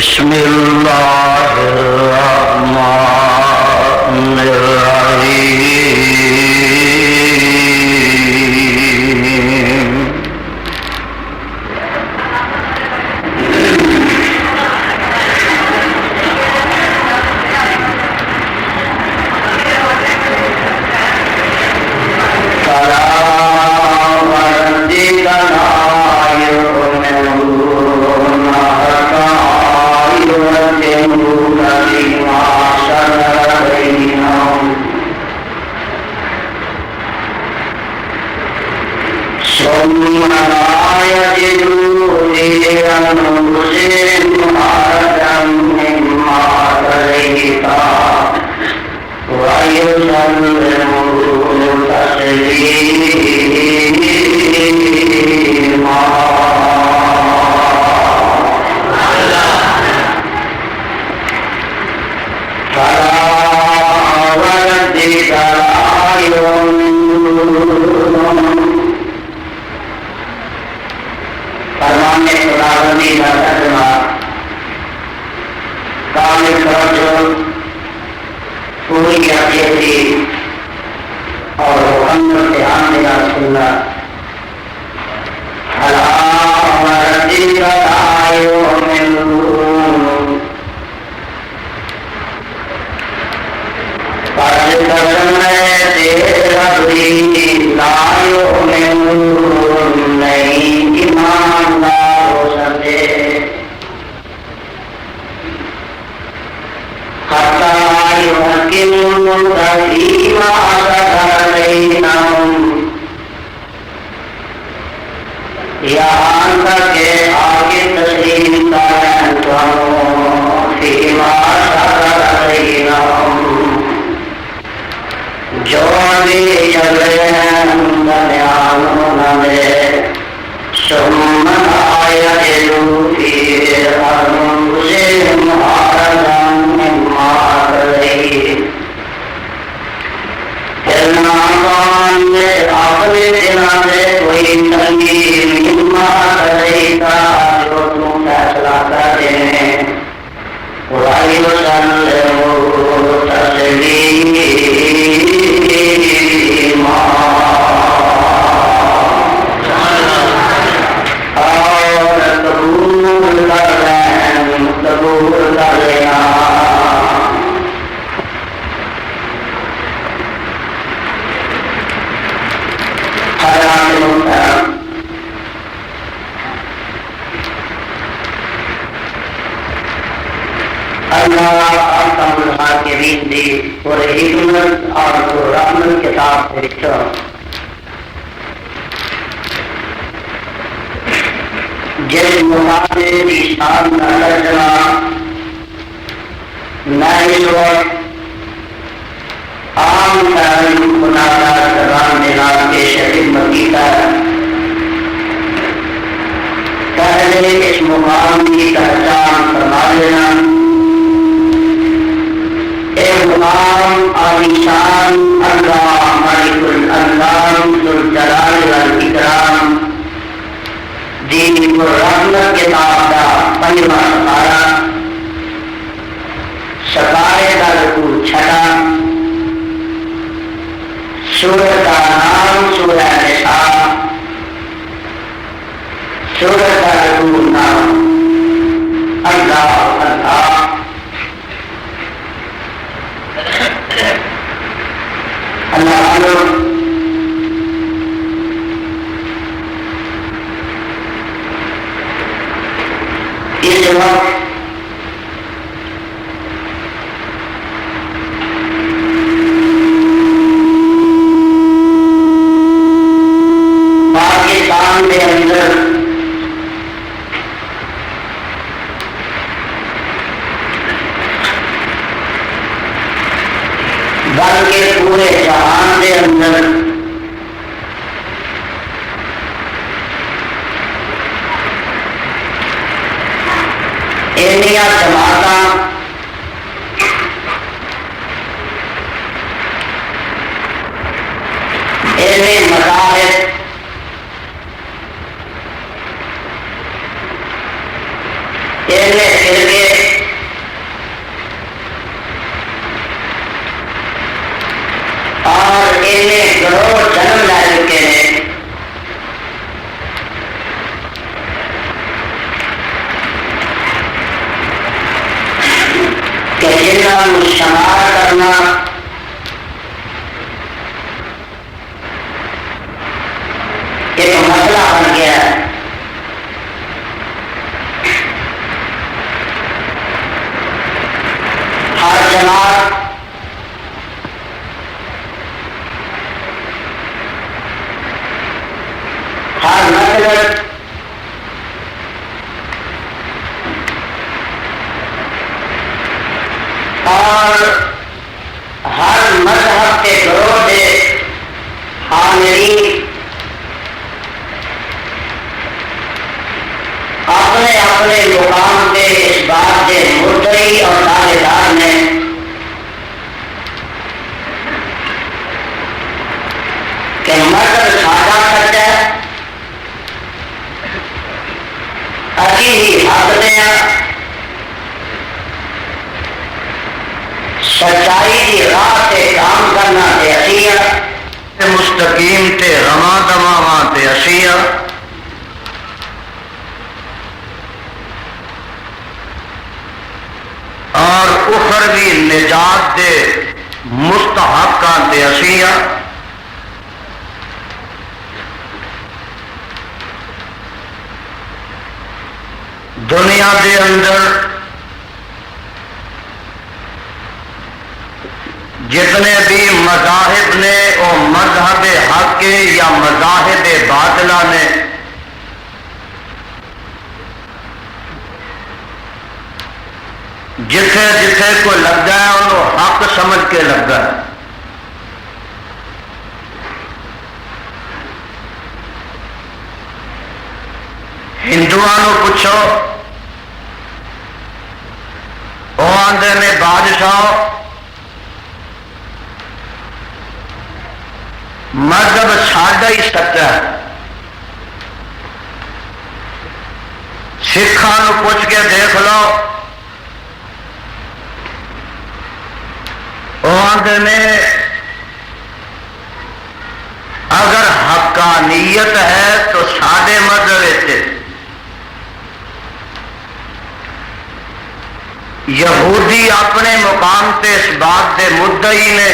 بسم اللہ الرحمن الرحیم اتنے فرقے اور اتنے گروہ جنم لے چکے ہیں کہ جنہوں شمار کرنا ایک مسئلہ بن گیا ہے۔ ہر جماعت ہر مسلک اور ہر مذہب کے گروہ کے حاملین اپنے اپنے مقام کے اس بات کے مدعی اور دعوے دار نے کہ مذہب ساڈا سچ ہے، اسی ہی حق دے سچائی کی راہ تے کام کرنا تے اسی مستقیم تے رواں دواواں تے اسی اور اخروی نجات دے مستحقاں تے اسی دنیا دے اندر جتنے بھی مذاہب نے وہ مذہب حق یا مذاہب باطلہ نے جتھے جتھے کو لگا ہے انہوں حق سمجھ کے لگا ہے۔ ہندوؤں پوچھو وہ آندے نے بادشاہ مذہب ساڈا ہی سچا ہے، سکھاں پوچھ کے دیکھ لو وہ آندے نے اگر حقانیت ہے تو ساڈے مذہب یہودی اپنے مقام تے اس بات دے مدعی نے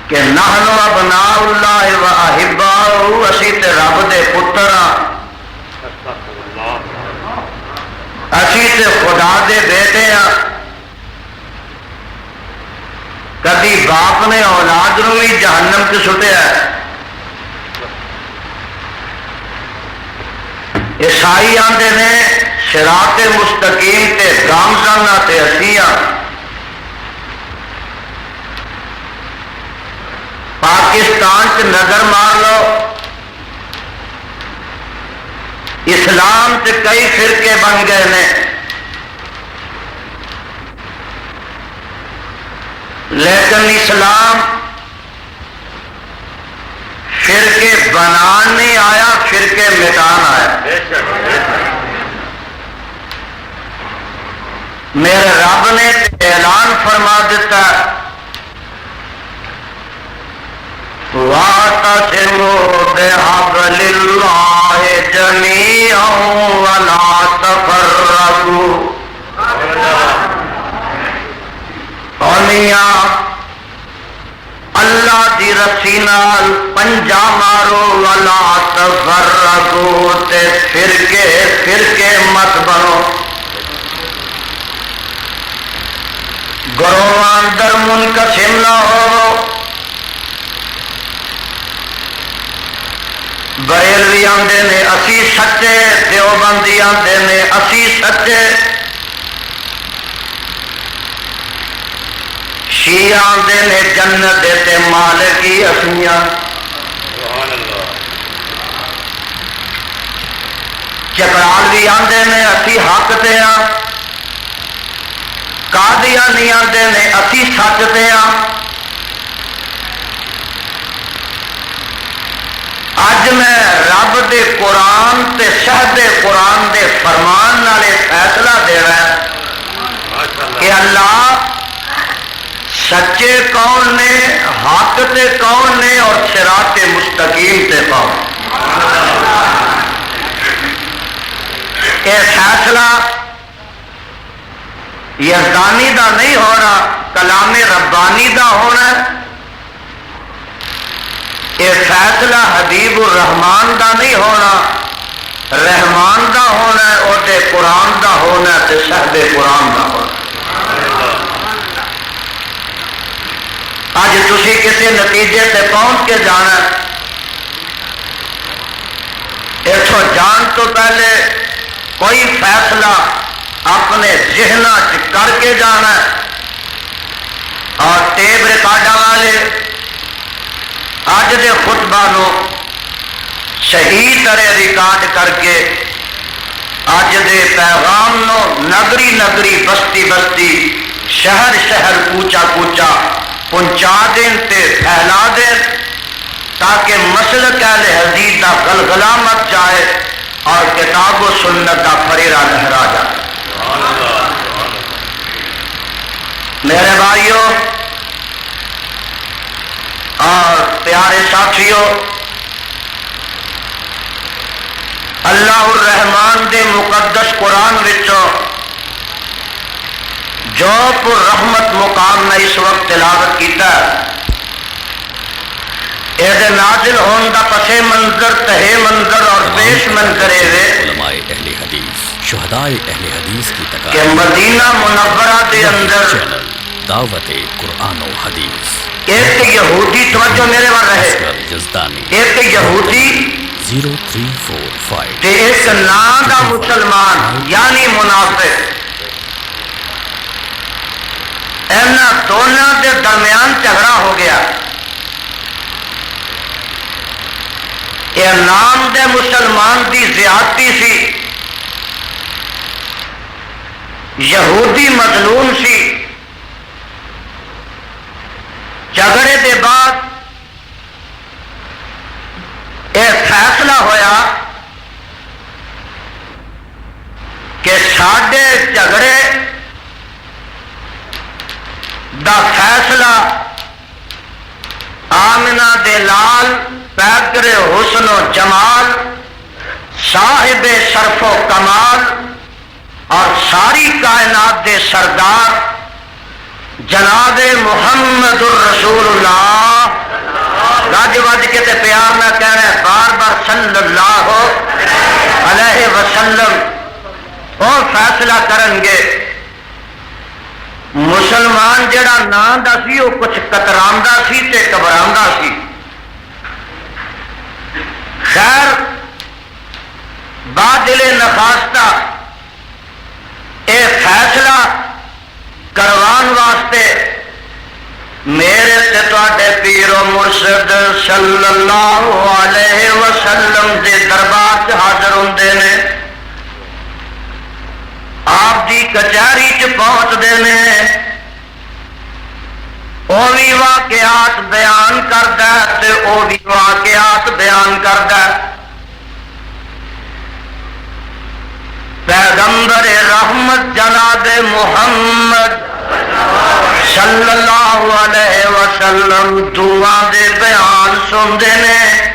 کہ نحن ابناء اللہ و احباؤہ، اسی تے رب دے پتر ہاں، اسی تے خدا دے بیٹے ہاں۔ کبھی باپ نے اولاد نو بھی جہنم سے سٹیا ہے۔ عیسائی آندے نے صراط مستقیم تے گامزن تے اسی ہاں۔ پاکستان چ نظر مار لو، اسلام چ کئی فرقے بن گئے نے، لیکن اسلام فرقے بنان نہیں آیا، فرقے مٹان آیا۔ میرے رب نے اعلان فرما دیتا وَاعْتَصِمُوا بِحَبْلِ اللَّهِ جَمِيعًا وَلَا تَفَرَّقُوا۔ اللہ دی رسی نال پنجا مارو، وَلَا تَفَرَّقُوا، تے فرقے فرقے مت بنو، گروہاں اندر منقسم نہ ہو۔ بریلوی آندے نے اسی سچے، دیوبندی آندے نے اسی سچے، شیعہ آندے نے جنت تے مالکی اسیاں، چکرالوی آندے نے اسی حق تے ہاں، قادیانی آندے نے اسی سچ تے ہاں، اج میں رب دے قرآن تے صحب قرآن دے فرمان نالے فیصلہ دینا ہے کہ اللہ سچے کون نے، حق تے کون نے، اور صراط مستقیم تے کون۔ یہ فیصلہ یزدانی دا نہیں ہونا، کلام ربانی دا ہونا، یہ فیصلہ حبیب الرحمان دا نہیں ہونا، رحمان دا ہونا، اور تے قرآن دا ہونا تے صحب قرآن دا ہونا۔ اج تسی کسی نتیجے تے پہنچ کے جانا، اتوں جان تو پہلے کوئی فیصلہ اپنے ذہن کر کے جانا، اور ٹیپ ریکارڈر والے اج دے خطبہ نو صحیح طرح ریکارڈ کر کے اج دے پیغام نو نگری نگری بستی بستی شہر شہر کوچا کوچا پہنچا دین تے پھیلا دین، تاکہ مسلک اہل حدیث دا غلغلہ مچ جائے اور کتاب و سنت دا فریرہ لہرا جائے۔ میرے بھائیوں اور پیارے ساتھیوں، اللہ الرحمان دے مقدس قرآن وچوں جو پر رحمت مقام نے اس وقت تلاوت کیتا ہے، یہ نازل ہون دا پس منظر، تہے منظر اور پیش منظر علماء اہل حدیث، شہداء اہل حدیث کی کہ تقاریر مدینہ منورہ دے اندر چینل دعوت قرآن و حدیث، ایک یہودی، توجہ میرے وہاں رہے، اصغر جزدانی ایک یہودی 0345 تے ایک نام دا مسلمان یعنی منافق، اینا دونوں دے درمیان جھگڑا ہو گیا۔ یہ نام دے مسلمان دی زیادتی سی، یہودی مظلوم سی۔ جھگڑے دے بعد یہ فیصلہ ہویا کہ ساڈے جھگڑے دا فیصلہ آمنہ دے لال پیکر حسن و جمال، صاحب شرف و کمال اور ساری کائنات دے سردار جناب محمد الرسول اللہ، گج وج کے تے پیار نہ کہہ رہے بار بار صلی اللہ علیہ وسلم، اور فیصلہ کرن گے۔ مسلمان جڑا نام دا سی وہ کچھ کتراندا سی تے گھبراندا سی۔ خیر بادل نخواستہ اے فیصلہ کروان واسطے میرے تے تواڈے پیر و مرشد صلی اللہ علیہ وسلم دے دربار چ حاضر ہوندے نے، آپ دی کچہری چ پہنچتے ہیں، وہ بھی واقعات بیان کرتا ہے تے وہ بھی واقعات بیان کرتا ہے۔ پیغمبر رحمت جناب محمد صلی اللہ علیہ وسلم دعا دے بیان سنتے ہیں،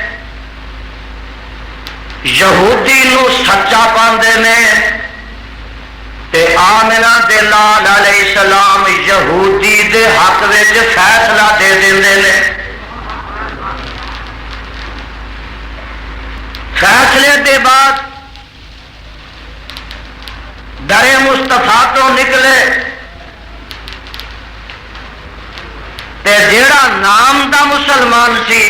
یہودی نو سچا پاندے نے، تے آمنہ دے لال علیہ السلام یہودی دے حق وچ فیصلہ دے دیندے نے۔ فیصلے دے بعد در مصطفیٰ تو نکلے تے جیڑا نام دا مسلمان سی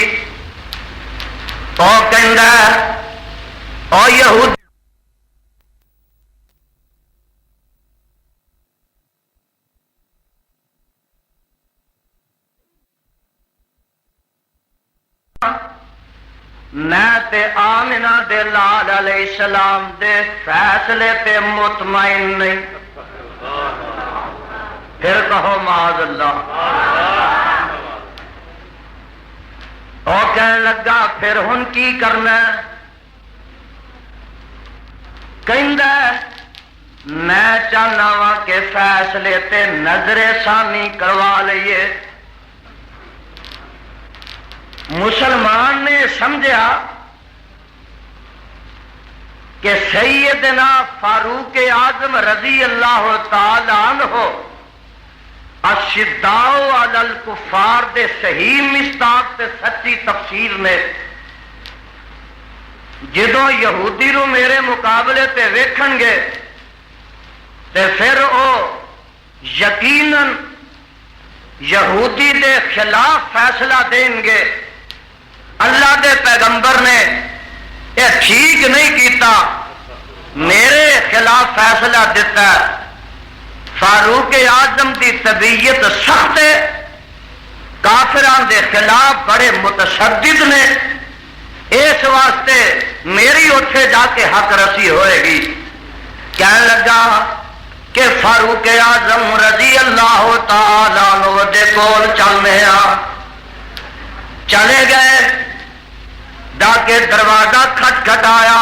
وہ کہندا ہے او یہود میں تے آمنہ دے لال علیہ السلام دے فیصلے تے مطمئن نہیں۔ پھر کہو معاذ اللہ۔ وہ کہنے لگا پھر ہن کی کرنا؟ کہندا میں چاہنا وا کہ فیصلے تے نظر ثانی کروا لئیے۔ مسلمان نے سمجھا کہ سیدنا فاروق اعظم رضی اللہ تعالی عنہ اشداء علی الکفار دے صحیح مصداق تے سچی تفسیر نے جدوں یہودی رو میرے مقابلے تے ویکھن گے تے پھر او یقیناً یہودی دے خلاف فیصلہ دیں گے۔ اللہ دے پیغمبر نے یہ ٹھیک نہیں کیتا، میرے خلاف فیصلہ دیتا ہے۔ فاروق اعظم دی طبیعت سخت ہے، کافران دے خلاف بڑے متشدد نے، اس واسطے میری اتھے جا کے حق رسی ہوئے گی۔ کہنے لگا کہ فاروق اعظم رضی اللہ تعالی عنہ دے کول چلنے آ۔ چلے گئے، جا کے دروازہ کھٹکھٹایا،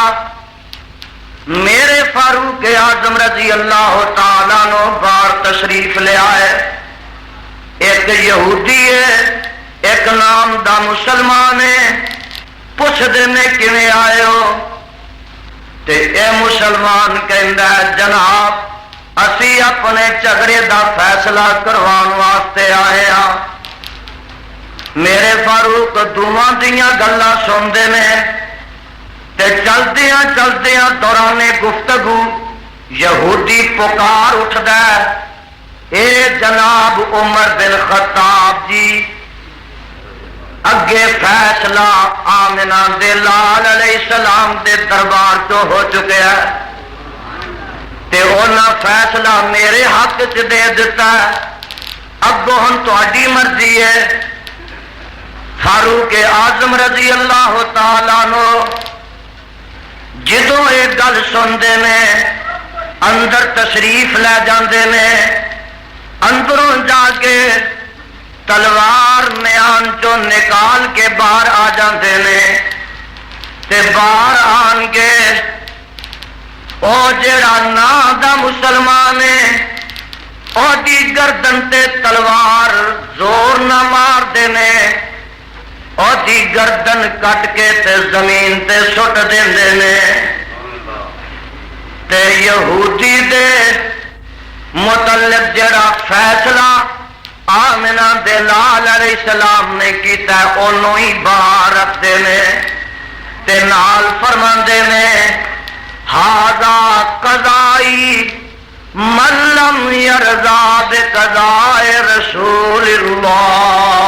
میرے فاروق اعظم رضی اللہ تعالی عنہ باہر تشریف لے آئے۔ ایک یہودی ہے، ایک نام دا مسلمان ہے، پوچھ دینے کیویں آئے ہو؟ تے اے مسلمان کہندا ہے جناب اسی اپنے جھگڑے دا فیصلہ کروان واسطے آئے ہاں۔ میرے فاروق دوواں دیاں گلاں سندے نے تے چلدیاں چلدیاں دوران گفتگو یہودی پکار اٹھدا ہے، اے جناب عمر بن خطاب جی، اگے فیصلہ آمنہ دے لال علیہ السلام دے دربار تو ہو چکا ہے تے انہاں فیصلہ میرے حق چ دے دیتا ہے، اگوں ہن تہاڈی مرضی ہے۔ فاروق اعظم رضی اللہ تعالی عنہ جدوں یہ گل سنتے ہیں اندر تشریف لے جاندے نے، اندروں جا کے تلوار میان چو نکال کے باہر آ جاندے نے تے باہر آن کے او جڑا نا دا مسلمان ہے او دی گردن تے تلوار زور نہ مار دینے، او دی گردن کٹ کے تے زمین تے سٹ دیندے نے۔ تے یہودی دے متعلق جڑا فیصلہ آمنہ دے لال علیہ السلام نے کیتا ہے انہوں ہی باہر رکھ دینے تے نال فرماندے نے ہذا قضائی من لم یرضا بقضاء رسول اللہ۔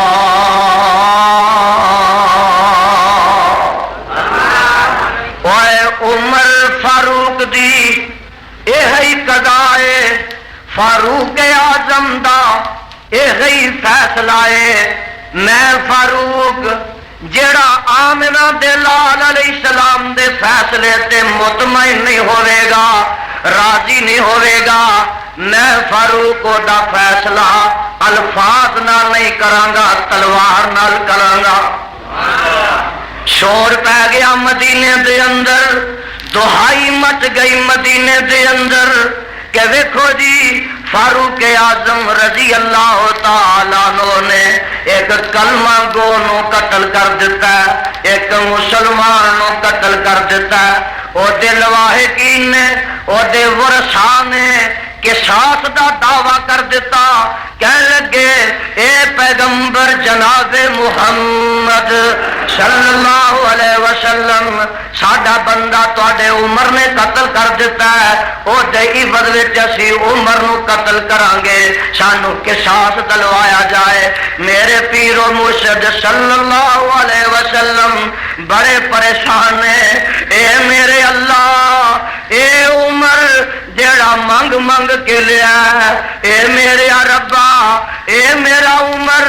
عمر فاروق دی یہ قضاء فاروق اعظم دا یہ فیصلہ ہے۔ میں فاروق جڑا آمنہ دے لال علیہ السلام دے فیصلے تے مطمئن نہیں ہوئے گا، راضی نہیں ہوئے گا، میں فاروق دا فیصلہ الفاظ نال نہیں کرانگا، تلوار نال کرانگا۔ شور پہ گیا مدینے دے اندر، دہائی مچ گئی مدینے دے اندر کہ ویکھو جی فاروق اعظم رضی اللہ تعالی عنہ نے ایک کلمہ گو نو قتل کر دیتا ہے، ایک مسلمان نو قتل کر دیتا ہے۔ او دے لواحقین نے، او دے ورثاء نے قصاص دا دعویٰ کر دیتا، کہنے لگے اے پیغمبر جناب محمد صلی اللہ علیہ وسلم ساڈا بندہ تواڈے عمر نے قتل کر دیتا ہے، او دے عوض وچ اسی عمر نو قتل کران گے، سانو قصاص دلوایا جائے۔ میرے پیر و مرشد صلی اللہ علیہ وسلم بڑے پریشان ہیں، اے میرے اللہ اے عمر جیڑا منگ منگ کے لیا اے میرے ربا اے میرا عمر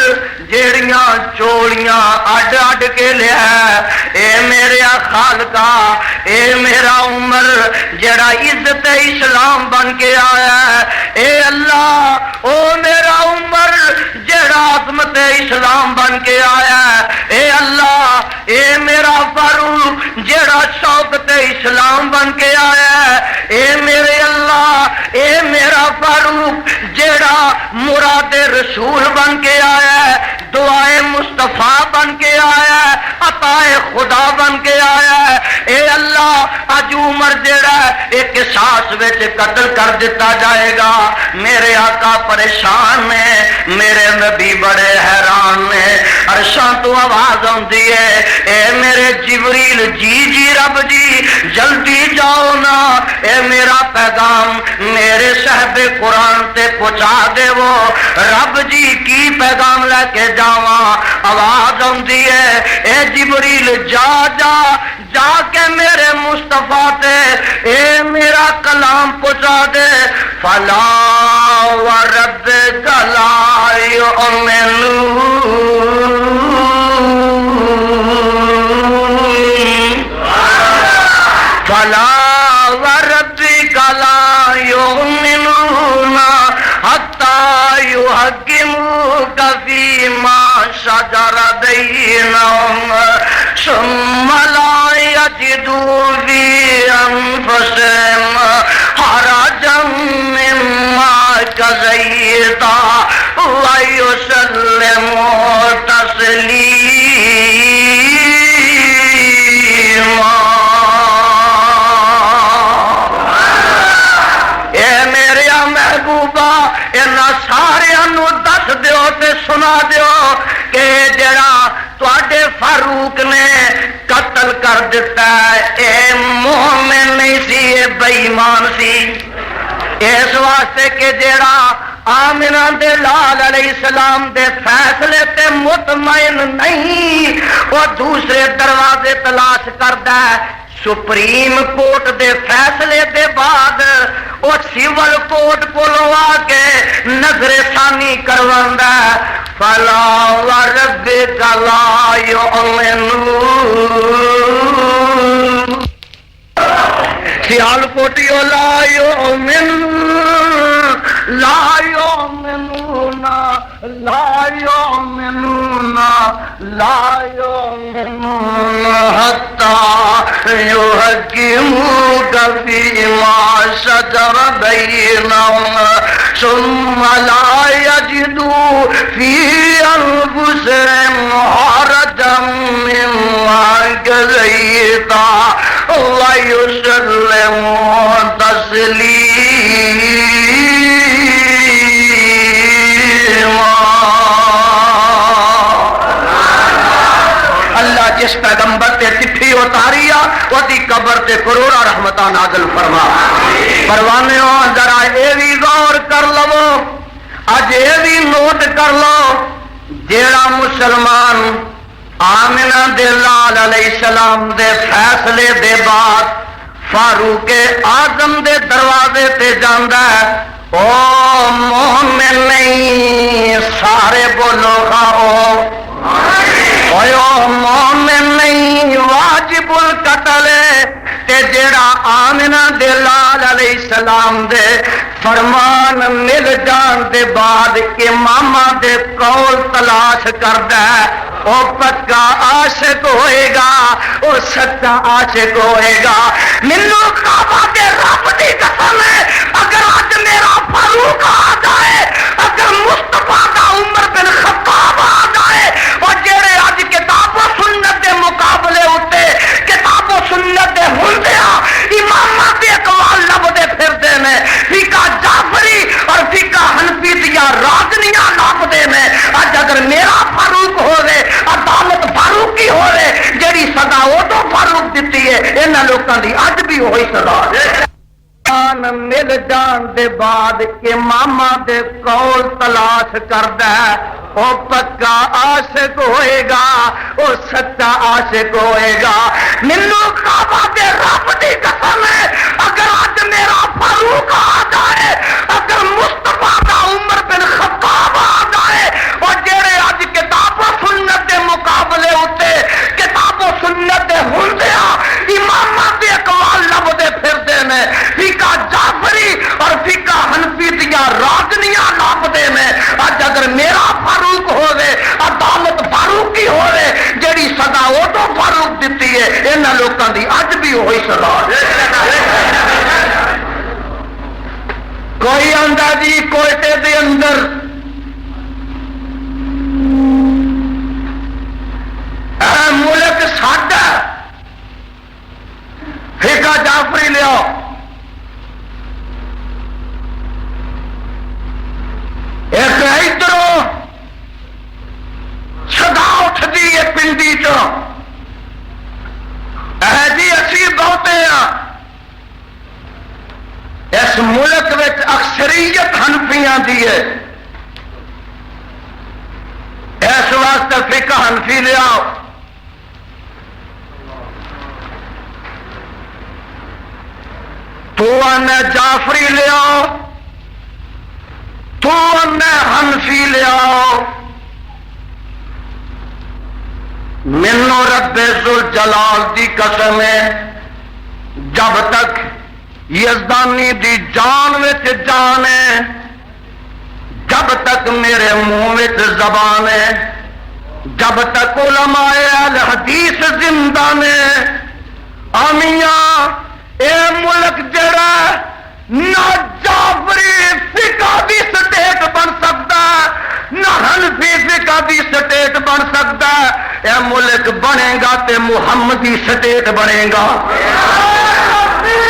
جیڑیاں چوڑیاں اڈ اڈ کے لیا اے میرے خالقا اے میرا عمر جیڑا عزت اسلام بن کے آیا اے اللہ او میرا عمر جیڑا عظمت اسلام بن کے آیا اے اللہ اے میرا فاروق جیڑا شوکت اسلام بن کے آیا اے میرے اللہ اے میرا فاروق جیڑا مراد رسول بن کے آیا دعائے مصطفیٰ بن کے آیا عطائے خدا بن کے آیا اے اللہ اج عمر جیڑا ایک قصاص وچ قتل کر دیتا جائے گا میرے آقا پریشان نے میرے نبی بڑے حیران نے عرشاں تو آواز آندی ہے اے میرے جبریل جی جی رب جی جلدی جاؤ نا اے میرا پیغام میرے صاحب قرآن تے پہنچا دے وہ رب جی کی پیغام لے کے جاواں آواز آندی ہے اے جبریل جا جا جا کے میرے مصطفیٰ تے اے میرا کلام پہنچا دے فلا وربک لا یؤمنون فلا وربک لا یؤمنون حتی یحکموک فیما شجر بینہم ثم لا یجدوا فی انفسہم حرجا مما قضیت ویسلموا تسلیما اے میرے محبوبہ انہاں ساریاں نو دس دیو تے سنا دیو کہ جڑا تواڈے فاروق نے قتل کر دیتا ہے اے مومن نہیں سی اے بے ایمان سی اس واسطے کہ جڑا آمنہ دے لال علیہ السلام دے فیصلے تے مطمئن نہیں وہ دوسرے دروازے تلاش کردا ہے سپریم کورٹ دے فیصلے دے بعد وہ سول کورٹ کو لوا کے نظر ثانی کرواندا ہے فلا وربک لا یؤمنون سیال کوٹیو لا یؤمنون حتی یحکموک فیما شجر بینہم ثم لا یجدوا فی انفسہم حرجا مما قضیت ویسلموا تسلیما اللہ جس پیغمبر تے چٹھی اتاری وہ دی قبر تے کروڑا رحمتاں نازل فرما پروانیوں ذرا اے بھی غور کر لو اج اے بھی نوٹ کر لو جیڑا مسلمان آمنہ دے لال علیہ السلام دے فیصلے دے بعد فاروق اعظم دے دروازے تے جاندا ہے او مومن نہیں سارے بولو خاؤ مومن نہیں واجب القتل تے جیڑا آمنہ دے لال علیہ السلام دے فرمان مل جان دے بعد امامہ دے قول تلاش کردا ہے او پکا عاشق ہوئے گا او سچا عاشق ہوئے گا مینوں کعبہ دے رب دی قسم ہے اگر اج میرا فاروق آ جائے اگر مصطفیٰ دا عمر بن خطاب آ جائے اور جڑے اج کتاب و سنت دے مقابلے اتے کتاب و سنت دے ہوندیاں اماماں دے اقوال لبدے پھردے نے فقہ جعفری اور فقہ حنفی دیا راجنیاں لبدے نے اج اگر میرا فاروق ہوے عدالت فاروقی ہوے جڑی سزا او تو فاروق دتی ہے انہاں لوکاں دی اج بھی ہوئی سزا مل جان دے بعد اماماں دے قول تلاش کردا ہے او پکا عاشق ہوئے گا او سچا عاشق ہوئے گا مینوں کعبہ دے رب دی قسم ہے اگر دی اج بھی وہی سزا کوئی آندا جی کوئٹے دے اندر اے ملک ساڈا فقہ جعفری لیاؤ ایک ادھروں صدا اٹھتی ہے پنڈی چ جی اسی بہتے ہاں اس ملک میں اکثریت حنفیاں دی ہے اس واسطے فقہ حنفی لیاؤ تو آنا جعفری لیاؤ تو آنا حنفی لیاؤ منو رب ذوالجلال دی قسم ہے جب تک یزدانی دی جان وچ جان ہے جب تک میرے منہ وچ زبان ہے جب تک علماء اہل حدیث زندہ نے آمیاں اے ملک جڑا نہ جعفری فقہ دی سٹیٹ بن سکتا نہ حنفی فقہ دی سٹیٹ بن سکتا اے ملک بنے گا تے محمدی سٹیٹ بنے گا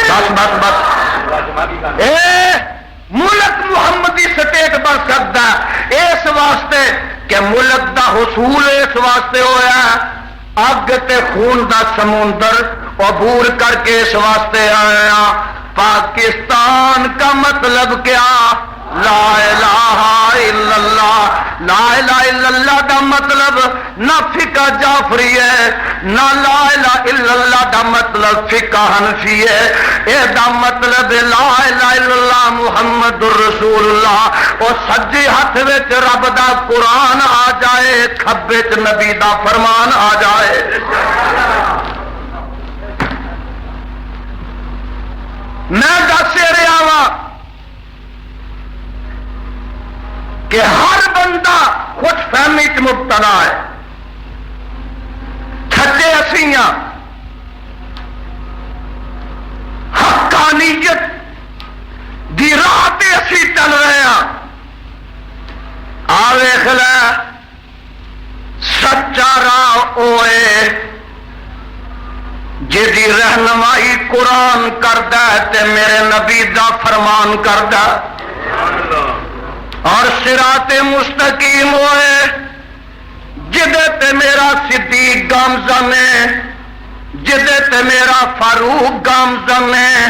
بس بس بس اے ملک محمدی سٹیٹ بن سکتا اس واسطے کہ ملک دا حصول اس واسطے ہویا اگ تے خون دا سمندر عبور کر کے اس واسطے آیا پاکستان کا مطلب کیا لا الہ الا اللہ لا الہ الا اللہ دا مطلب نہ فقہ جعفری ہے نہ لا الہ الا اللہ دا مطلب فقہ حنفی ہے اے دا مطلب لا الہ الا اللہ محمد الرسول اللہ اور سجے ہاتھ وچ رب دا قرآن آ جائے کھبے وچ نبی دا فرمان آ جائے میں دس رہا ہوں کہ ہر بندہ خود فہمی چ مبتلا ہے تھکے اسیاں حقانیت دی راہ تے اسی چل رہے ہیں آ ویکھ لے سچا راہ اوے جی رہنمائی قرآن کردا ہے تے میرے نبی دا فرمان کردا اور صراط مستقیم ہوئے جدے تے میرا صدیق گامزن ہے جدے تے میرا فاروق گامزن ہے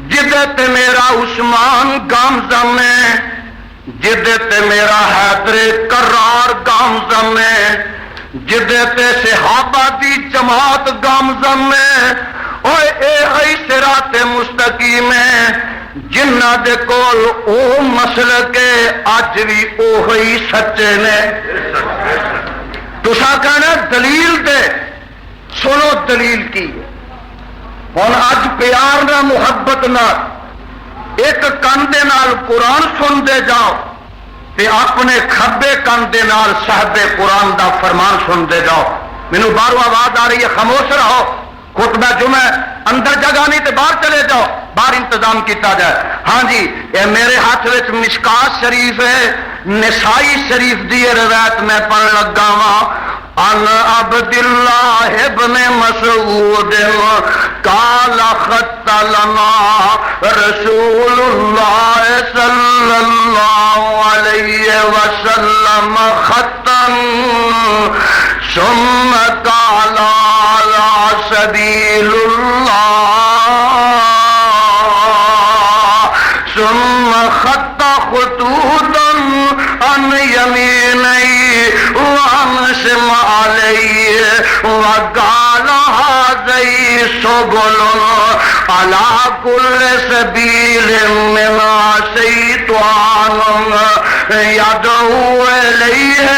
جدے تے میرا عثمان گامزن ہے جدے تے میرا حیدر کرار گامزن ہے جدے تے صحابہ دی جماعت گامزن ہے اوے اے ہی صراط مستقیم ہے جنہ دے کول او مسلک اج بھی اوہی سچے نے تساں کہنا دلیل دے سنو دلیل کی ہن اج پیار نہ محبت نہ ایک کان دے نال قرآن سن دے جاؤ تے اپنے کھبے کان دے نال صاحب قرآن دا فرمان سن دے جاؤ مینوں باہروں آواز آ رہی ہے خاموش رہو خطبہ جمعہ اندر جگہ نہیں تے باہر چلے جاؤ باہر انتظام کیتا جائے ہاں جی یہ میرے ہاتھ وچ مشکات شریف ہے نسائی شریف دی روایت میں پڑھ لگا وا ان عبد اللہ ابن مسعود قال خط لنا رسول اللہ صلی اللہ علیہ وسلم خطا ثم قال على سبيل الله ثم خط خطوطا عن يميني وعن شمالي وقال هذه سبل على كل سبيل منها شيطان يدعو إليه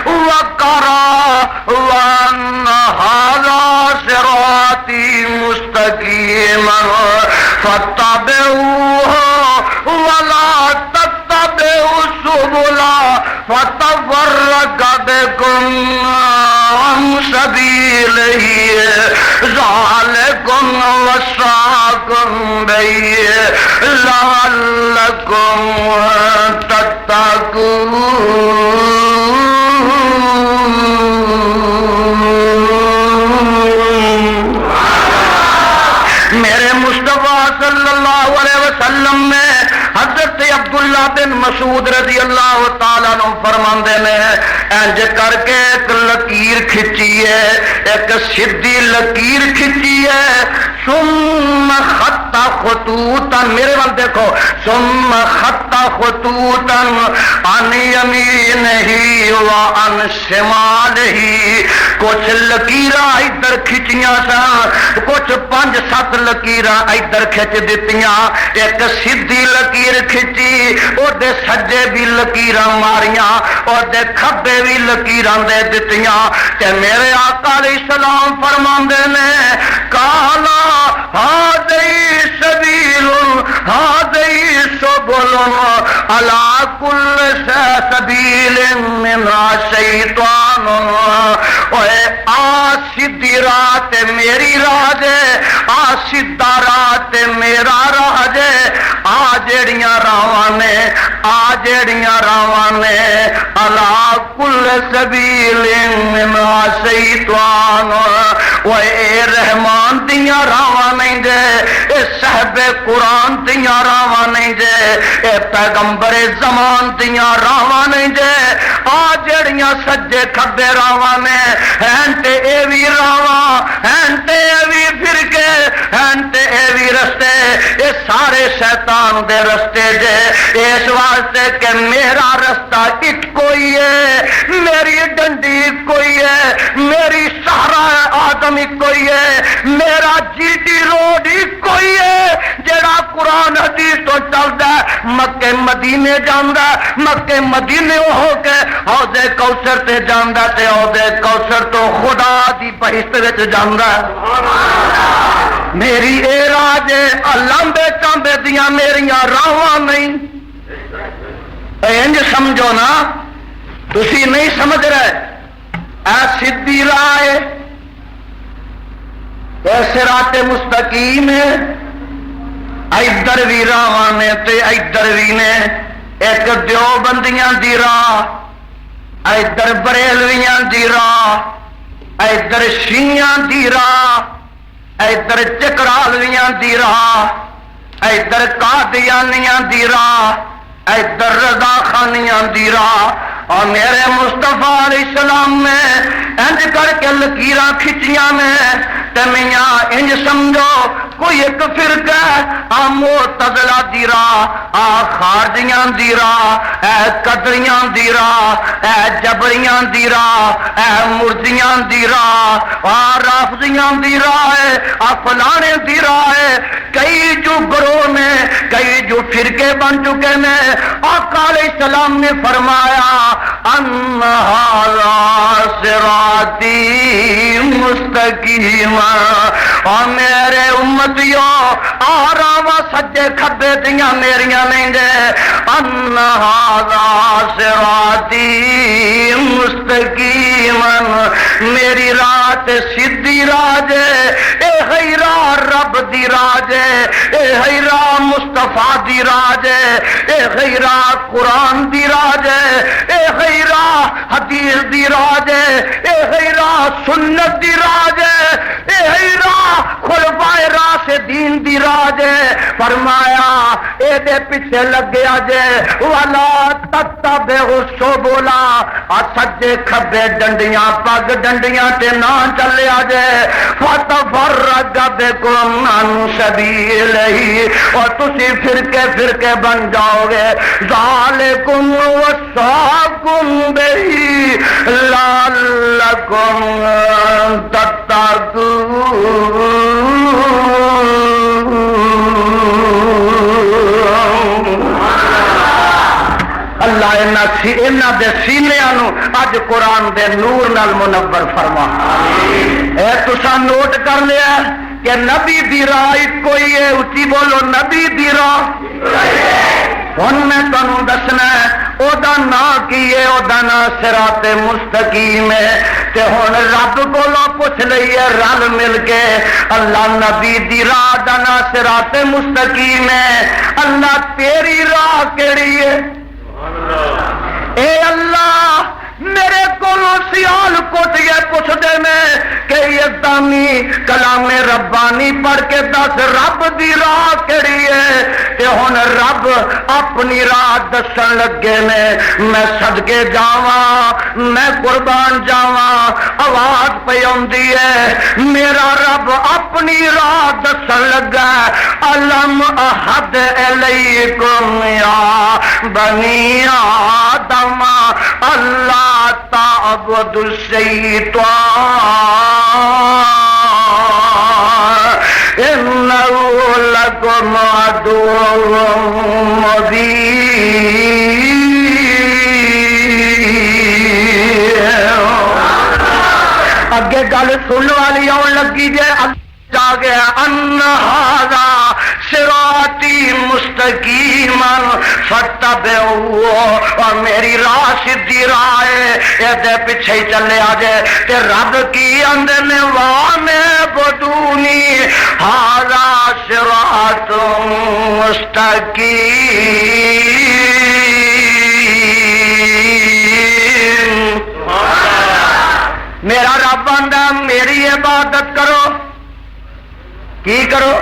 وقرأ وأن هذا صراطي مستقيما فاتبعوه ولا تتبعوا السبل فتفرق بكم عن سبيله ذلكم وصاكم به لعلكم تتقون۔ میرے مصطفیٰ صلی اللہ علیہ وسلم نے حضرت عبداللہ بن مسعود رضی اللہ تعالیٰ عنہ فرماندے نے انج کر کے ایک لکیر کھچی ہے، ایک سیدھی لکیر کھچی ہے، ثم خط خطوطا، میرے وال دیکھو، ثم خط خطوطا عن یمینہ وعن شمالہ، کچھ لکیراں ادھر کھچیاں سن، کچھ 5-7 لکیراں ادھر کھچ دتیاں، ایک سیدھی لکیر کھچی، او دے سجے بھی لکیراں ماریاں، او دے کھبے بھی لکیراں دے دتیاں، تے میرے آقا علیہ السلام فرماندے نے کالا ہذی سبیل ہذی سبل علی کل سبیل منہا شیطان، اوے آ سیدھی راہ تے میری راہ دے، آ سیدھا راہ تے میرا راہ دے، آ جیڑیاں راواں نے، آ جیڑیاں راواں نے، علی کل سبیل منہا شیطان، اوے اے رحمان دیاں راواں نہیں دے، اے صاحب قرآن دیاں راواں نہیں دے، اے پیغمبر زمان دیاں راواں نہیں دے، آ جڑیاں سجے کھبے راواں نے، ہیں تے اے وی راواں، ہیں تے اے وی فرقے، ہیں تے اے وی رستے، اے سارے شیطان دے رستے جے، اس واسطے کہ میرا رستہ اکو ہی ہے، میری ڈنڈی اکو ہی ہے، میری سہارا آدم اکو ہی ہے، میرا جی ٹی روڈ اکو ہی ہے، جڑا قرآن حدیث تو چلدا ہے، مکے مدینے جاندا ہے، مکے مدینے ہو کے حوض کوثر تے جاندا تے حوض کوثر تو خدا دی بہشت وچ جاندا ہے۔ میری اے راج لمبے چامبے دیاں میریاں راواں نہیں، انج سمجھو نا، تسی نہیں سمجھ رہے، اے سیدھی راہ ہے، اے صراط مستقیم ہے، ادھر بھی راواں نے تے ادھر بھی نے، ایک دیوبندیاں دی راہ، ادھر بریلویاں دی راہ، ادھر شیعیاں دی راہ، ادھر چکرالویاں دی راہ، ادھر قادیانیاں دی راہ، ادھر رضا خانیاں دی راہ، اور میرے مصطفیٰ علیہ السلام نے انج کر کے لکیراں کھچیاں نے، تے میاں انج سمجھو کوئی ایک فرقہ ہے، آ معتزلہ دی راہ، آ خارجیاں دی راہ، اے قدریاں دی راہ، اے جبریاں دی راہ، اے مرزیاں دی راہ، آ رافضیاں دی راہ ہے، آ فلانے دی راہ ہے، کئی جو گروہ نے، کئی جو فرقے بن چکے نے، آقا علیہ السلام نے فرمایا ان ھذا صراطی مستقیم، اور میرے امتیوں آراواں سجے کھبے دیاں میریاں نہیں دے، ان ھذا صراطی مستقیم، میری راہ سیدھی راہ ہے، اے ہے راہ رب دی راہ ہے، اے ہے راہ مصطفیٰ دی راہ ہے، اے ہے راہ قرآن دی راہ ہے، اے ہے راہ حدیث دی راہ ہے، اے ہے راہ سنت دی راہ ہے، اے ہے راہ خلفائے راشدین دی راہ ہے۔ فرمایا اے دے پیچھے لگیا جے، والا تتبعوا السبل، سجے کھبے ڈنڈیاں پگ ڈنڈیاں تے نہ چلیا جے، فتفرق بکم عن سبیلہ، اور تسی فرقے فرقے بن جاؤ گے، ذالکم وصاکم بہ لعلکم تتقون۔ اللہ انہاں دے سینیاں نو اج قرآن دے نور نال منور فرما۔ اے تساں نوٹ کر لیا کہ نبی دی راہ کوئی ہے، اچھی بولو، نبی دی راہ ہن میں تمہیں دسنا او دا نام کی ہے، او دا نام صراط مستقیم ہے۔ تے ہن رب کولوں پوچھ لئیے رل مل کے، اللہ نبی دی راہ دا نام صراط مستقیم ہے، اللہ تیری راہ کیڑی ہے؟ اے اللہ میرے کولوں سیال کوٹیے پوچھ دے میں کہ یزدانی کلام ربانی پڑھ کے دس رب دی راہ کیڑی ہے؟ تے ہن رب اپنی راہ دسن لگے نے، میں صدقے جاواں، میں قربان جاواں، آواز پہ آندی ہے میرا رب اپنی راہ دسن لگا، الم احد الیکم یا بنی آدم اللہ تعبد الشیطان انہ لکم عدو مبین۔ اگے گل سن والی آن لگی جے جا گیا ان ھذا صراطی مستقیما فتبعوہ، اور میری راہ سیدھی راہ ہے، یہ پیچھے ہی چلے آ جائے۔ تے رب کی اندر نے وانے بدونی ھذا صراط مستقیم، میرا رب آندا میری عبادت کرو، کی کرو؟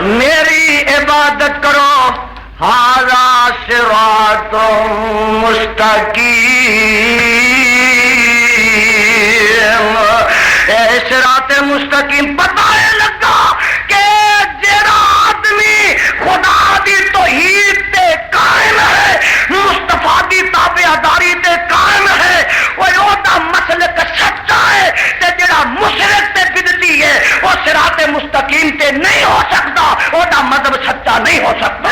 میری عبادت کرو، ھذا صراط مستقیم، اے صراط مستقیم پتہ لگا کہ جڑا آدمی خدا دی توحید تے قائم ہے، مصطفیٰ دی تابعداری تے قائم ہے، وہ دا مسلک سچا ہے، تے جڑا مشرک تے بدعتی ہے وہ صراط مستقیم تے نہیں ہو سکتا، وہ دا مذہب سچا نہیں ہو سکتا۔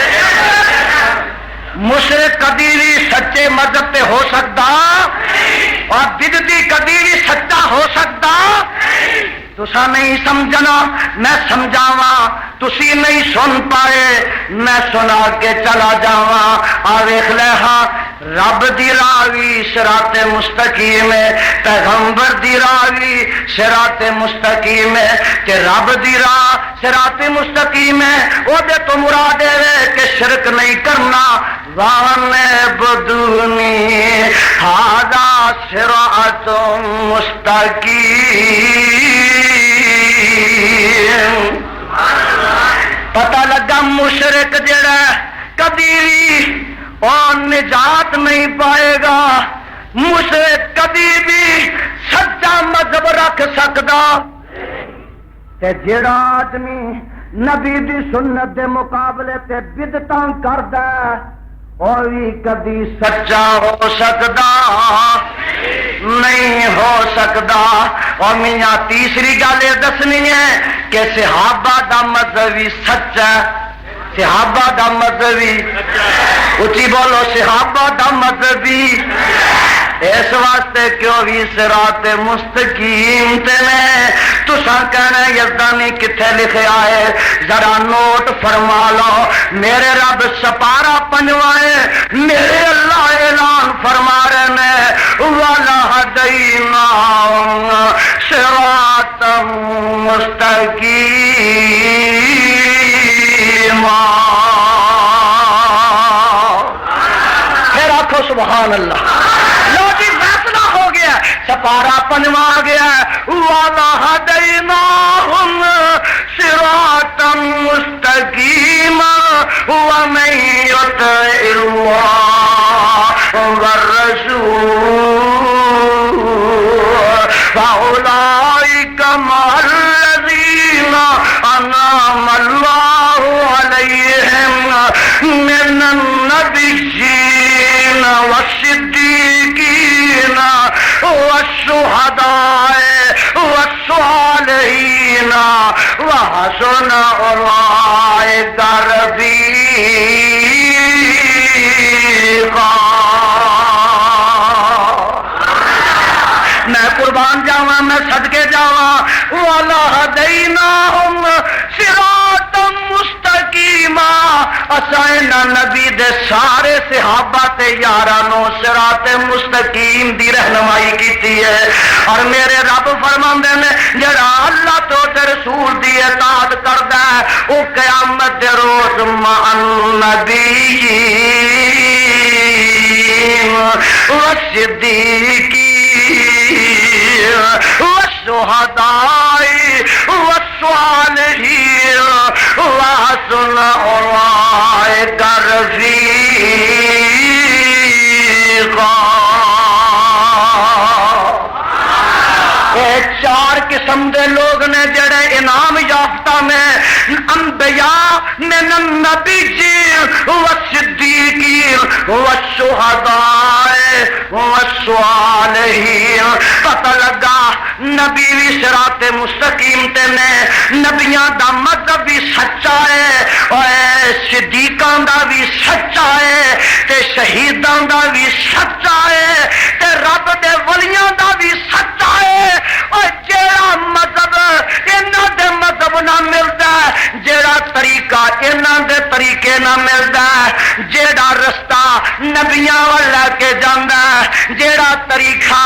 مشرک کدی بھی سچے مذہب تے ہو سکتا اور بدعتی کدی بھی سچا ہو سکتا؟ تسا نہیں سمجھنا، میں سمجھاواں، تسی نہیں سن پائے، میں سنا کے چلا جاواں۔ آ ویکھ لے ہاں رب دی راہ وی صراط مستقیم ہے، پیغمبر دی راہ وی صراط مستقیم ہے، کہ رب دی راہ صراط مستقیم ہے او دے تو مراد ہے کہ شرک نہیں کرنا، وَأَنِ اعْبُدُونِی ھذا صراط مستقیم۔ پتہ لگا مشرک جڑا کبھی بھی اور نجات نہیں پائے گا، مشرک کبھی بھی سچا مذہب رکھ سکتا، تے جڑا آدمی نبی دی سنت دے مقابلے تے بدعتاں کردا اور بھی کبھی سچا ہو سکتا نہیں ہو سکتا۔ اور میاں تیسری گل یہ دسنی ہے کہ صحابہ دا مذہب بھی سچا، صحابہ دا مذہب بھی، اچھی بولو، صحابہ دا مذہب بھی، اس واسطے کیوں بھی صراط مستقیم تے میں تساں کہنا یزدانی کتھے لکھیا ہے، ذرا نوٹ فرما لو، میرے رب سپارہ پنجوائے، میرے اللہ اعلان فرما رہے ہیں وَلَهَدَيْنَاهُمْ صِرَاطًا مُسْتَقِيمًا۔ پھر آکھو سبحان اللہ، سپارہ پنوا گیا، وَلَهَدَيْنَاهُمْ صِرَاطًا مُسْتَقِيمًا وَمَن يُطِعِ اللَّهَ وَالرَّسُولَ فَأُولَٰئِكَ مَعَ الَّذِينَ أَنْعَمَ اللَّهُ عَلَيْهِم مِّنَ النَّبِيِّينَ وَالصِّدِّيقِينَ والشهداء والصالحين وحسن أولئك رفيقا۔ میں قربان جاواں، میں صدقے جاواں، وَلَهَدَيْنَاهُمْ صِرَاطًا مُسْتَقِيمًا اسائیں نبی دے سارے صحابہ تے یاراں نو صراط مستقیم دی رہنمائی کیتی ہے، اور میرے رب فرماندے نے جڑا اللہ تو تے رسول دی اطاعت کردا ہے او قیامت دے روز مع النبیین والصدیقین والشہداء والصالحین وحسن اولئک رفیقا۔ چار قسم دے لوگ نے جڑے انعام یافتہ میں، انبیاء من النبیین والصدیقین والشہداء والصالحین۔ پتہ لگا نبی بھی صراط مستقیم تے نے، نبیاں دا مذہب بھی سچا ہے، اور صدیقاں دا بھی سچا ہے، تے شہیداں دا بھی سچا ہے، تے رب دے ولیاں دا بھی سچا ہے۔ اور جیڑا مذہب انہاں دے مذہب نہ ملدا ہے، جیڑا طریقہ انہاں دے طریقے نہ ملدا ہے، جیڑا رستہ نبیاں ول لے کے جاندا ہے، جیڑا طریقہ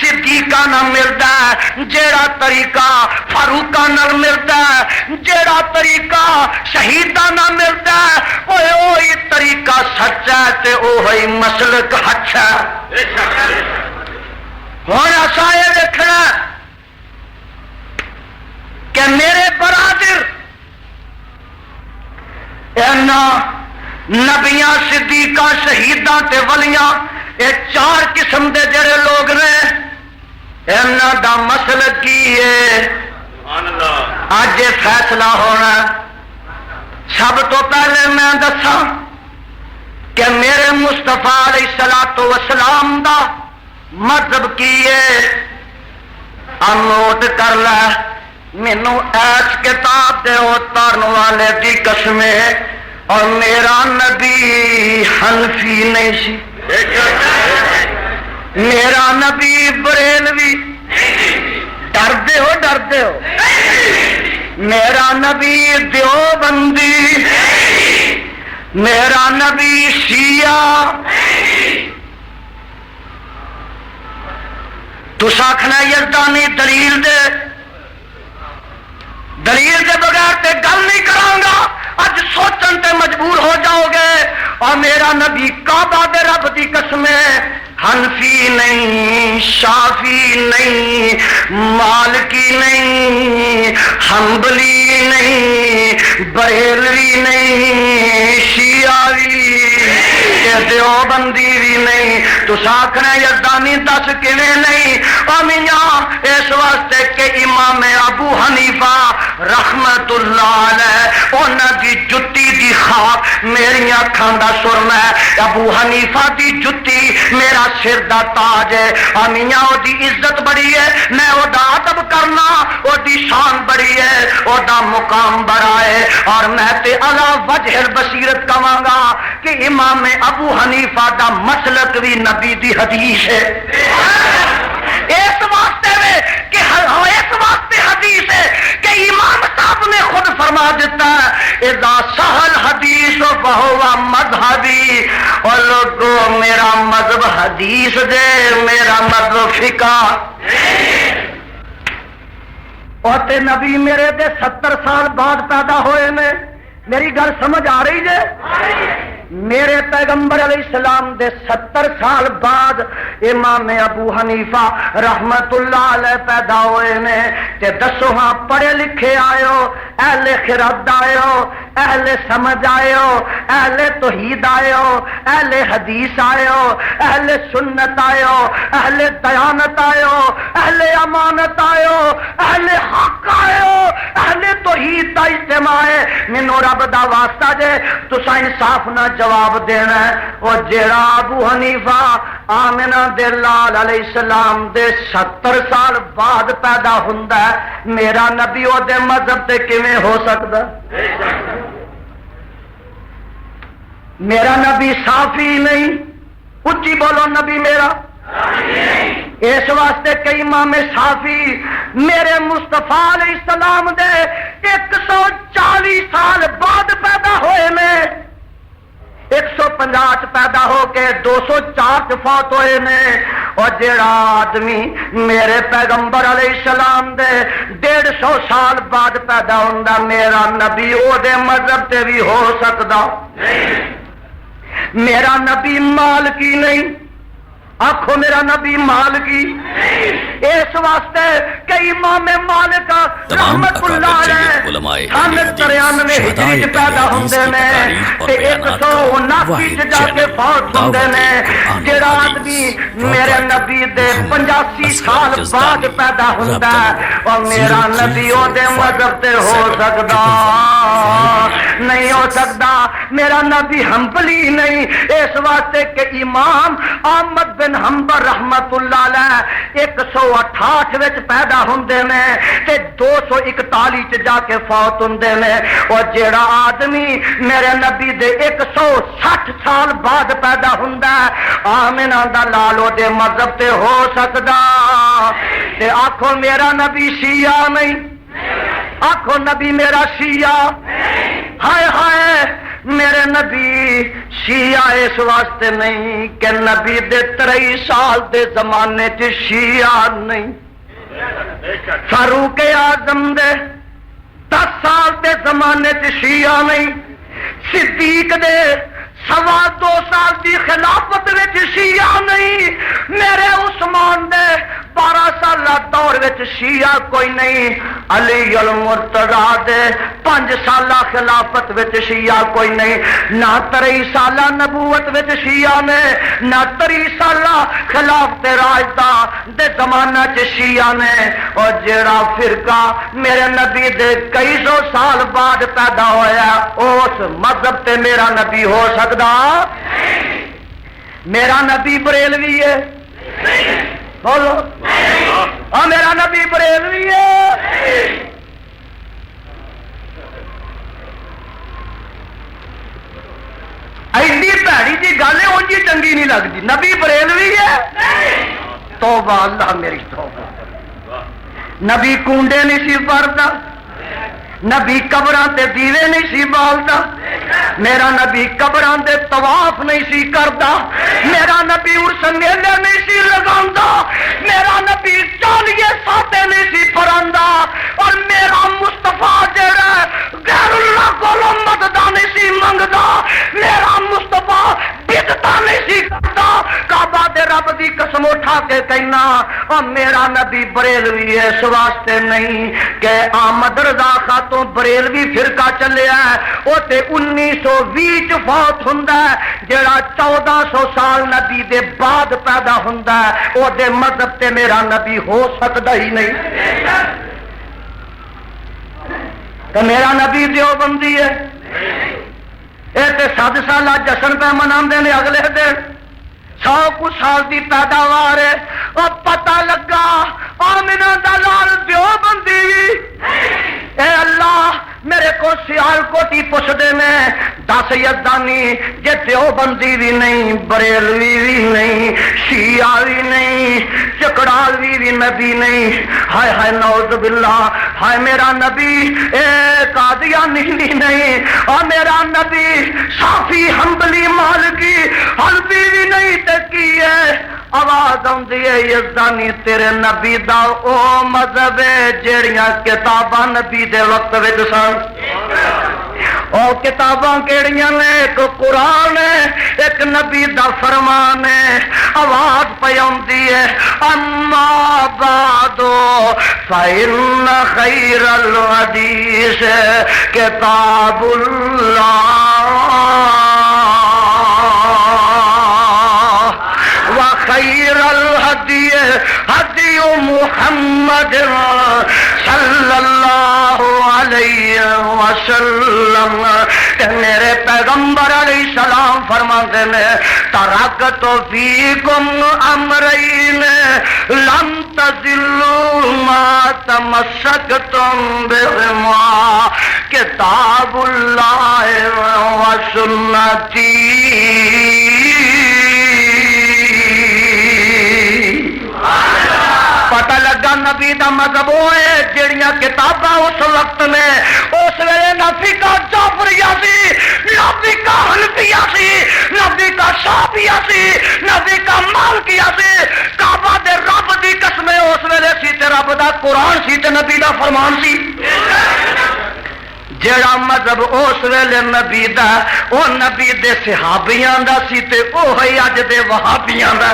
صدیقاں نہ ملدا ہے، جیڑا طریقہ فاروقاں نال ملدا ہے، جیڑا طریقہ شہیداں نہ ملدا ہے، اوہی طریقہ سچا ہے تے اوہی مسلک حق ہے۔ ہن اساں یہ دیکھنا کہ میرے برادر نبیاں صدیقاں شہیداں تے ولیاں، یہ چار قسم دے جڑے لوگ نے، انہاں دا مسلک کی ہے؟ اج یہ فیصلہ ہونا۔ سب تو پہلے میں دساں کہ میرے مصطفیٰ علیہ الصلوۃ والسلام دا مذہب کی ہے؟ نوٹ کر لے، مینو ایس کتاب دے اتارن والے دی قسم ہے، اور میرا نبی حنفی نہیں سی، میرا نبی بریلوی، ڈردے ہو ڈردے ہو، میرا نبی دیوبندی، میرا نبی شیعہ۔ تس آخنا یزدانی دلیل دے بغیر تے گل نہیں کراں گا، اج سوچن تے مجبور ہو جاؤ گے۔ اور میرا نبی کعبہ دے رب دی قسم ہے، حنفی نہیں، شافی نہیں، مالکی نہیں، حنبلی نہیں، بریلوی نہیں، شیعوی دیوبندی بھی نہیں۔ تو آخنا یزدانی دس کیویں نہیں؟ او میاں اس واسطے کہ امام ابو حنیفہ رحمت اللہ علیہ انہاں دی جتی دی خاک میری اکھاں دا سرما ہے، ابو حنیفہ دی جتی میرا سر دا تاج ہے۔ او میاں او دی عزت بڑی ہے، میں او دا ادب کرنا، او دی شان بڑی ہے، او دا مقام بڑا ہے، اور میں تے علی وجہ البصیرت کہاں گا کہ امام ابو حنیفہ دا مسلک بھی نبی دی حدیث ہے۔ اس واسطے حدیث ہے کہ امام صاحب نے خود فرما دیتا ہے اذا سہل حدیث فہو مذہبی، اور لوگوں میرا مذہب حدیث دے، میرا مذہب فقہ۔ اور تے نبی میرے دے 70 سال بعد پیدا ہوئے نے، میری گل سمجھ آ رہی ہے؟ میرے پیغمبر علیہ السلام دے 70 سال بعد امام ابو حنیفہ رحمت اللہ علیہ پیدا ہوئے نے۔ تے دسو ہاں پڑھے لکھے آئے ہو، اہل خرد آئے ہو، اہل سمجھ آئے ہو، اہل توحید آئے ہو، اہل حدیث آئے ہو، اہل سنت آئے ہو، اہل دیانت آئے ہو، اہل امانت آئے ہو، اہل حق آئے ہو، اہل توحید دا اجتماع ہے۔ مینوں رب دا واسطہ جے تساں انصاف نہ جواب دینا ہے۔ اور جیڑا ابو حنیفہ آمنہ دے لال علیہ السلام دے 70 سال بعد پیدا ہوندا ہے، میرا نبی او دے مذہب تے کیویں ہو سکدا؟ میرا نبی صافی نہیں، اچھی بولو نبی میرا اس واسطے کہ امام صافی میرے مصطفیٰ علیہ السلام دے 140 سال بعد پیدا ہوئے میں، کے 204 فوت ہوئے نے، اور جڑا آدمی میرے پیغمبر علیہ السلام دے 150 سال بعد پیدا ہوندا، میرا نبی او دے مذہب تے بھی ہو سکدا؟ میرا نبی مال کی نہیں، آخو میرا نبی مال کی، اس واسطے کہ امام مالک رحمت اللہ علیہ سن 93 ہجری چ پیدا ہوندے نے تے 179 چ جا کے فوت ہوندے نے۔ جڑا آدمی میرے نبی دے 85 سال بعد پیدا ہوندا اور میرا نبی او دے مذہب تے ہو سکدا؟ نہیں ہو سکدا۔ میرا نبی حنبلی نہیں، اس واسطے کہ امام احمد بن حنبل رحمت اللہ علیہ 168 وچ پیدا ہوندے نے تے 241 چ جا کے فوت ہوندے نے، اور جیڑا آدمی میرے نبی دے 160 سال بعد پیدا ہوندا ہے، آمنہ دا لالو دے مذہب تے ہو سکدا؟ تے آکھو میرا نبی شیعہ نہیں، آکھو نبی میرا شیعہ، ہائے ہائے میرے نبی شیعہ اس واسطے نہیں کہ نبی دے 23 سال دے زمانے چ شیعہ نہیں، فاروق اعظم دے 10 سال دے زمانے چ شیعہ نہیں، صدیق دے 2.25 سال دی خلافت وچ شیعہ نہیں، میرے عثمان دے 12 سالہ دور وچ شیعہ کوئی نہیں، علی المرتضیٰ دے 5 سالہ خلافت وچ شیعہ کوئی نہیں، نہ 23 سالہ نبوت وچ شیعہ نے، نہ 23 سالہ خلافت راشدہ دے زمانہ چ شیعہ نے، اور جڑا فرقہ میرے نبی دے کئی سو سال بعد پیدا ہویا اس مذہب تے میرا نبی ہو سکتا؟ میرا نبی بریلوی ہے، بولو ہاں میرا نبی بریلوی ہے۔ ایڈی بھڑی جی گل ہے، اونجی چنگی نہیں لگتی، نبی بریلوی ہے، توبہ اللہ میری توبہ۔ نبی کنڈے نہیں سی پڑھتا، نبی قبراں تے دیوے نہیں سی بالدا، میرا نبی قبراں دے طواف نہیں سی کردا، میرا نبی عرس میلے نہیں سی لگاندا، میرا نبی چالیے ساتے نہیں سی پڑھاندا، اور میرا مصطفیٰ جڑا غیر اللہ کولوں مدد نہیں سی منگدا، میرا مصطفیٰ بدعت نہیں سی کردا۔ کعبہ دے رب دی قسم اٹھا کے کہنا اور میرا نبی بریلوی ہے، اس واسطے نہیں کہ احمد رضا خاتون بریلوی فرقہ چلیا ہے، وہ تے 1920 چ فوت ہوندا ہے، جڑا 1400 سال نبی دے بعد پیدا ہوندا ہے، او دے مذہب تے میرا نبی ہو سکدا ہی نہیں۔ تو میرا نبی دیوبندی ہے، اے تے 100 سالہ جشن پہ مناندے نے اگلے دن، 100 کچھ سال دی پیداوار ہے، اور پتہ لگا آمنہ دا لال دیوبندی، اے اللہ میرے کو سیال کوٹی پوچھتے میں 10 یزدانی جے دیوبندی بھی نہیں، بریلوی بھی نہیں، شیعہ بھی نہیں، چکڑالوی بھی نبی نہیں، ہائے ہائے نعوذ باللہ، ہائے میرا نبی اے قادیانی نہیں، اور میرا نبی صافی حنبلی مالکی حنبی بھی نہیں، تے کی ہے آواز آندی ہے یزدانی تیرے نبی دا او مذہب ہے جیڑیاں کتاباں نبی دے وقت وچ سن، او کتاباں کیڑیاں نے؟ ایک قرآن ہے، ایک نبی دا فرمان ہے، آواز پہ آندی ہے اما بعد فإن خیر الحدیث کتاب اللہ وخیر الہدی ہدی محمد صلی اللہ علیہ وسلم۔ کہ میرے پیغمبر علیہ السلام فرماتے ہیں ترکت فیکم امرین لم تضلوا ما تمسکتم بہما کتاب اللہ و سنتی۔ پتہ لگا نبی دا مذہب ہوئے جڑیاں کتاباں اس وقت میں اس ویلے نبی کا جعفریہ سی، نبی کا حنفیہ سی، نبی کا شعبہ پیا سی نبی کا مال کیا سی کعبہ دے رب دی قسم اس ویلے سی تے رب دا قرآن سی تے نبی دا فرمان سی جڑا مذہب اس ویلے نبی دا او نبی دے صحابیاں دا سی تے اوہی اج دے وہابیاں دا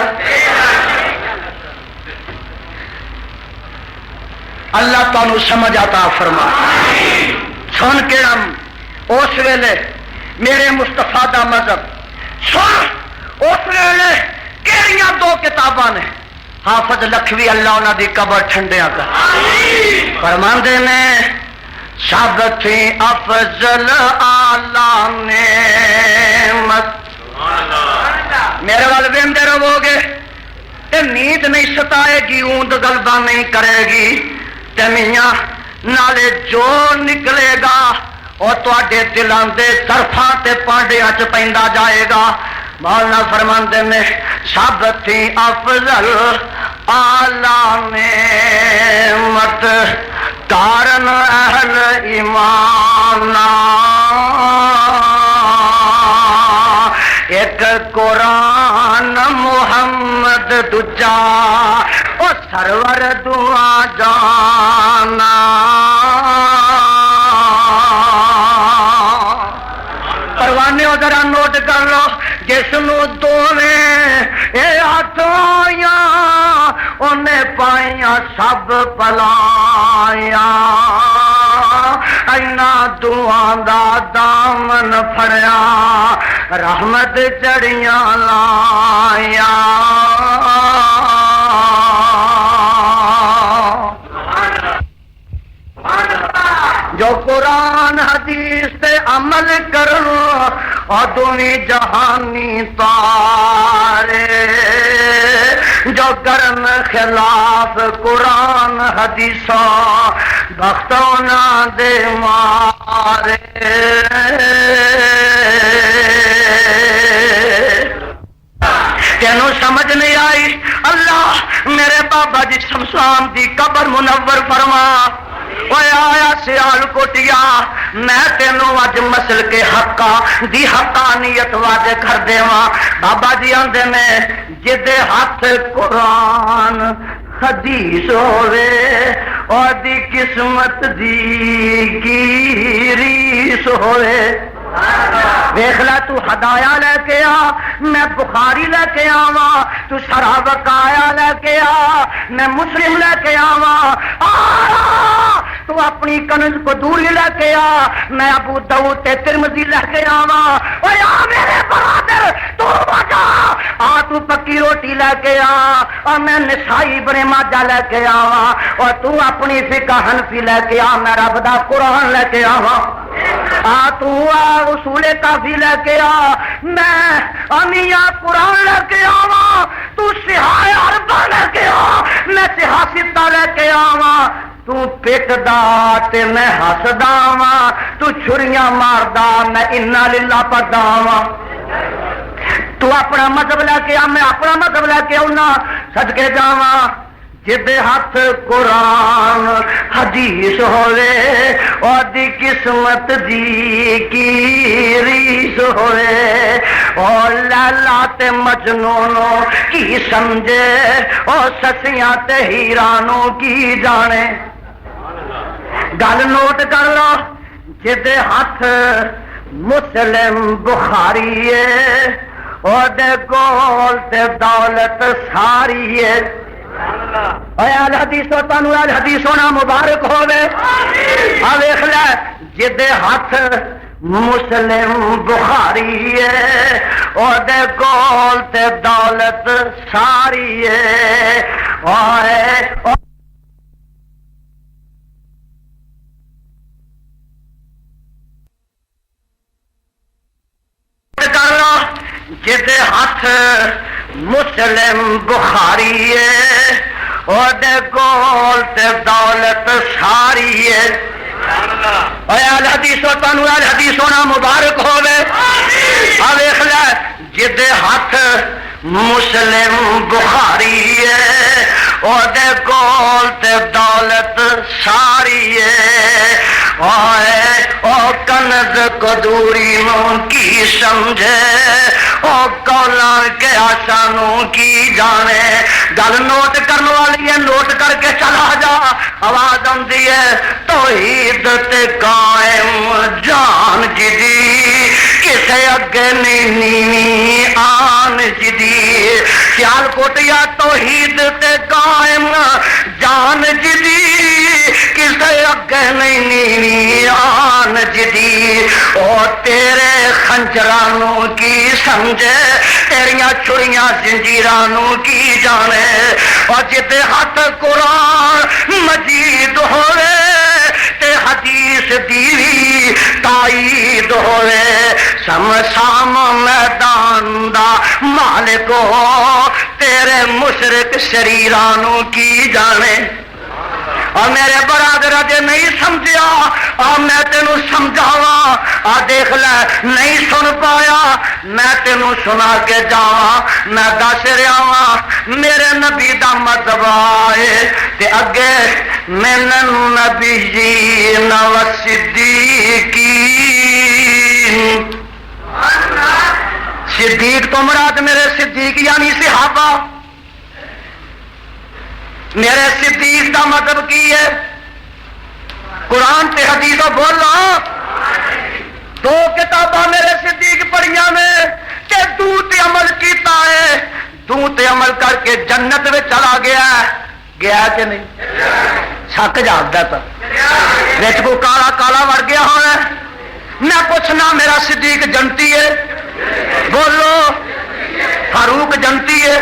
اللہ تانوں سمجھ عطا فرما سن کے اس ویلے میرے مصطفیٰ دا مذہب سن اس ویلے کیڑیاں دو کتاباں نے حافظ لکھوی اللہ انہاں دی قبر ٹھنڈیاں کر فرماندے نے سب تھی افضل اعلی نعمت میرے وال ویندے رہو گے تے نیند نہیں ستائے گی اوند غلبہ نہیں کرے گی تے میاں نالے جو نکلے گا اور تواڈے دلاں دے طرفاں تے پانڈیاں چ پیندا جائے گا مولانا فرماندے نے سب تھی افضل اعلی نعمت کارن اہل ایمان ایک قرآن محمد دجا او سرور دعا جانا پروانے ہو ذرا نوٹ کر لو جس نو دوویں اے ہتھیاں انہیں پائیاں سب پلائیاں اینا دعاں دا دامن پھڑیا رحمت چڑیاں لائیاں جو قرآن حدیث تے عمل کرو اور دنیا جہانی تارے جو کرن خلاف قرآن حدیثاں بختوں نہ دے مارے تینوں سمجھ نہیں آئی اللہ میرے بابا جی شمشان دی قبر منور فرما آیا سیال کوٹیا میں تینوں اج مسل کے حقا دی حقانیت واضح کر دیواں بابا جی آندے نے جدے ہاتھ قرآن حدیث ہوئے اور دی قسمت دی کی ریس ہوئے دیکھ لا تو ہدایا لے کے آ میں بخاری لے کے آواں تو شرح بقایا لے کے آ میں مسلم لے کے آواں تو اپنی کنز قدوری لے کے آ میں ابو داؤد تے ترمذی لے کے آواں اوے آ میرے برادر تو وجا آ تو پکی روٹی لے کے آ اور میں نسائی ابن ماجہ لے کے آواں اور تو اپنی فقہ حنفی لے کے آ میں رب دا قرآن لے کے آواں تو اصول کافی لے کے آ میں امیا قرآن لے کے آواں تو سہائے عربہ لے کے آ میں سہاستا لے کے آواں تو پٹدا تے میں ہسدا واں تو چھریاں ماردا میں انا للہ پڑھدا واں تو اپنا مذہب لے کے آ میں اپنا مذہب لے کے آنا صدقے جاواں جدے ہاتھ قرآن حدیث ہوئے اور دی قسمت دی کی ریس ہوئے اور لیلا تے مجنونوں کی سمجھے اور سسیاں تے ہیرانوں کی جانے گل نوٹ کر لو جدے ہاتھ مسلم بخاری ہے اور دے کول تے دولت ساری ہے الحدیث تانوں الحدیث ہونا مبارک ہوے آ ویکھ لے جدے ہاتھ مسلم بخاری ہے اور دے کول تے دولت ساری ہے کر لو جدے ہاتھ مسلم بخاری ہے اور دے کول تے دولت ساری ہے الحدیث تانوں الحدیث ہونا مبارک ہوے آ ویکھ لے جدے ہاتھ مسلم بخاری ہے اور دے کول تے دولت ساری ہے او سند کو دوری نو کی سمجھے او کولا کے آسانوں کی جانے گل نوٹ کرنے والی ہے نوٹ کر کے چلا جا آواز آتی ہے توحید تے قائم جان جدی کسے اگے نہیں آن جدی خیال کوٹیا توحید تے قائم جان جدی کسے اگے نہیں آن جدی او تیرے خنجرانوں کی سمجھے تیریاں چھڑیاں زنجیرانوں کی جانے اور جتے ہاتھ قرآن مجید ہوئے تے حدیث دیوی تائید ہوئے سم میدان دا مالک ہو تیرے مشرک شریرانوں کی جانے اور میرے برادر جے نہیں سمجھیا اور میں تینوں سمجھاواں آ دیکھ لے نہیں سن پایا میں تینوں سنا کے جاواں میں دس رہا ہاں میرے نبی دا مذہب آئے تے اگے من النبیین والصدیقین صدیق تو مراد میرے صدیق یعنی صحابہ میرے صدیق کا مطلب کی ہے قرآن تے حدیث بولو دو کتاباں میرے صدیق پڑھیاں نے کہ تو تے عمل کیتا ہے تو تے عمل کر کے جنت میں چلا گیا ہے گیا کہ نہیں شک جاگدا تا وچ کو کالا کالا وڑ گیا ہونا میں پوچھنا میرا صدیق جنتی ہے بولو فاروق جنتی ہے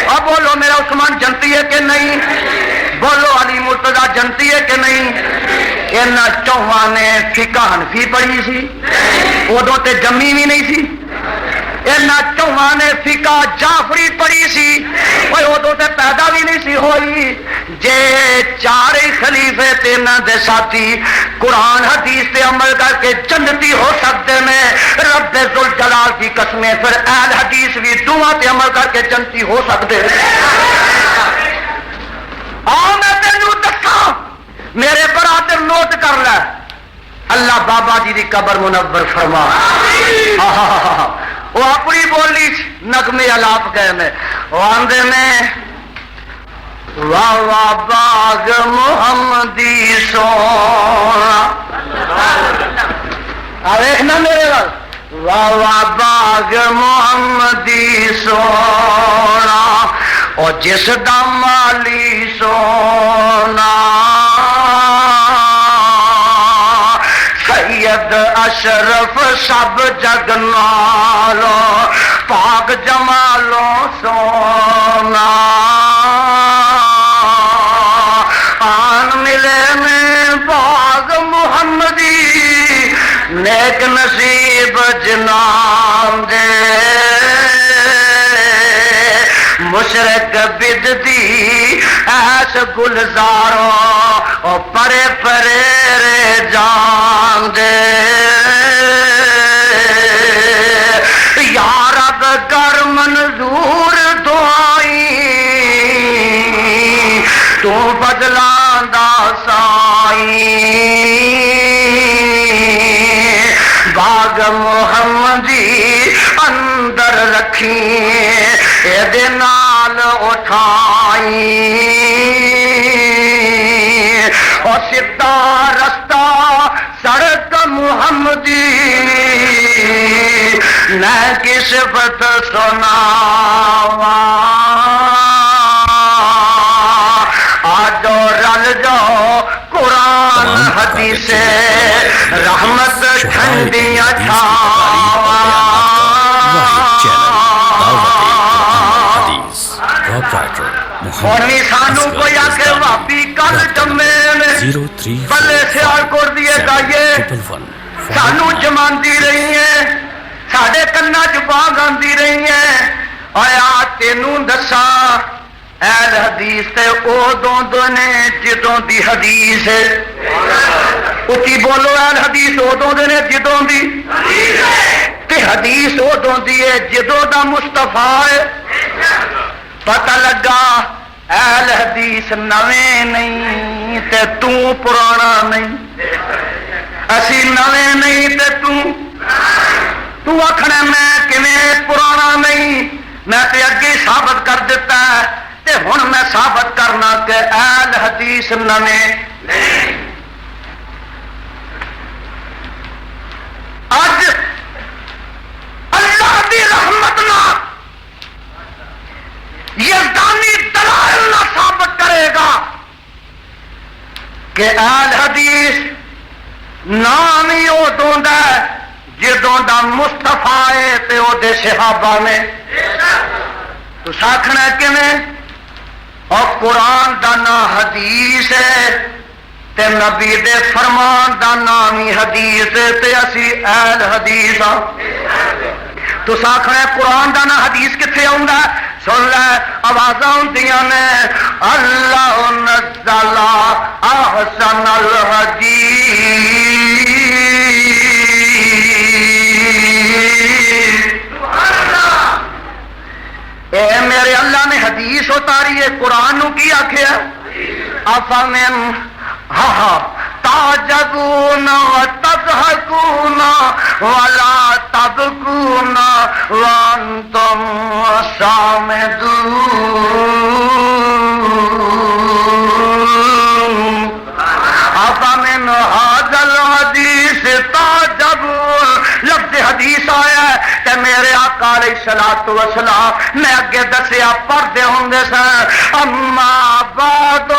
اب بولو میرا عثمان جنتی ہے کہ نہیں بولو علی مرتضیٰ جنتی ہے کہ نہیں ان چوہاں نے فقہ حنفی پڑھی سی ادو تے جمی بھی نہیں سی ان چوہاں نے فقہ جعفری پڑھی سی ادو تے پیدا بھی نہیں سی ہوئی جے چار خلیفے تے انہاں دے ساتھی قرآن حدیث تے عمل کر کے جنتی ہو سکتے ہیں رب ذوالجلال کی قسمیں پھر اہل حدیث بھی دعا تے عمل کر کے جنتی ہو سکتے ہیں میں تینوں دساں میرے برادر نوٹ کر لے اللہ بابا جی دی قبر منور فرما وہ اپنی بولی نغمے الاپ گئے میں وہ آندے میں واہ واہ باغ محمدی سونا دیکھنا میرے وال واہ واہ باغ محمدی سونا اور جس دا مالی سونا سید اشرف سب جگ نالو پاک جمالو سونا آن ملے میں باغ محمدی نیک نصیب جنام دے مشرق بددی ایس گلزارو او پرے پرے رے جان دے یا رب کر منظور دعائی تو بدلان دا سائی باغ محمدی اندر رکھی اے نال اٹھائی اور سیدھا رستہ سڑک محمدی نہ کی صفت سناوا آجو رل جاؤ قرآن حدیث رحمت ٹھنڈیاں چھاوا اور سانو کوئی آکے واپی کل جمے بلے سیال کر دیے گائیے سانو جماندی رہی ہیں ساڑھے کنہ جباگ آندی رہی ہیں آیا تینوں دساں اہل حدیث تے او دوں نے جدوں دی حدیث ہے اچھی بولو اہل حدیث او دوں نے جدوں دی تے حدیث او دوں دی ہے جدوں دا مصطفیٰ ہے پتہ لگا اہل حدیث نویں نہیں تے تو پرانا نہیں اسی نویں نہیں تے تو آخنا میں کیویں پرانا نہیں، میں تے اگے ثابت کر دیتا ہے تے ہن میں ثابت کرنا کہ اہل حدیث نویں نہیں۔ اج اللہ دی رحمت نہ یزدانی دلائل نہ ثابت کرے گا کہ اہل حدیث نام ہی ادوں دا جدوں دا مصطفیٰ ہے تے او دے صحابہ نے۔ تو آخنا کیویں؟ اور قرآن دا نام حدیث ہے تے نبی دے فرمان دا نام ہی حدیث ہے تے اسی اہل حدیث ہاں۔ تو آخنا قرآن دا نام حدیث کتنے آؤں؟ سن لے آواز آدیاں نے اللہ نزل احسن الحدیث، اے میرے اللہ نے حدیث اتاری ہے، قرآن نو کی آخیا؟ افمن تعجبون وتضحكون ولا تبكون وانتم صامدون۔ افمن هذا الحديث تعجبون، لفظ حدیث آیا ہے تے میرے آقا علیہ الصلوۃ والسلام میں اگے دسیا پڑھتے ہوں سن اما بعد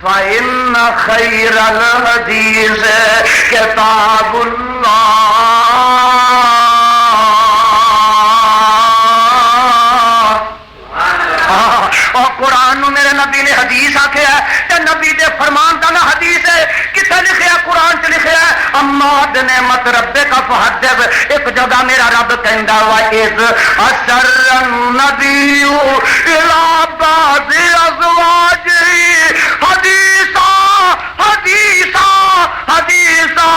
فإن خیر الحدیث کتاب اللہ۔ اور قرآن نو میرے نبی نے حدیث آخیا ہے تے نبی دے فرمان دا نا حدیث ہے۔ کتنے لکھیا؟ قرآن چ لکھیا ہے اما بنعمت ربک فحدث۔ ایک جگہ میرا رب کہندا وا اذ اسر النبی الی بعض ازواجہ حدیثا حدیثا حدیثا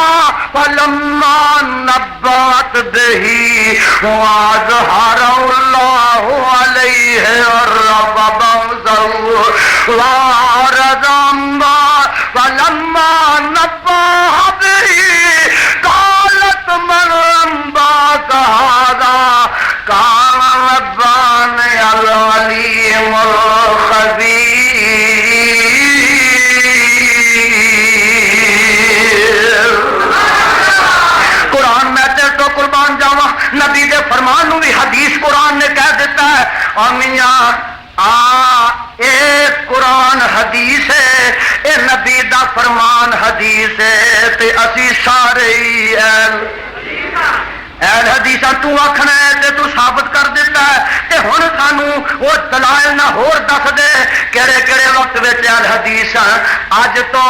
فلما نبأت به واظهر اللہ علیہ الرب بغضه وعرض عنه فلما نبأها به قالت من أنبأك هذا قال نبأني العليم الخبير۔ قرآن میں تیرے تو قربان جاواں، نبی دے فرمان نو بھی حدیث قرآن نے کہہ دیتا ہے۔ اور میاں اے قرآن حدیث ہے، اے نبی دا فرمان حدیث ہے تے اسی سارے ہی اہل حدیث تو آخنا ہے تے تو ثابت کر دیتا ہے تے ہن سانو وہ دلائل نہ ہور دس دے کہڑے کہڑے وقت وچ اہل حدیث اج تو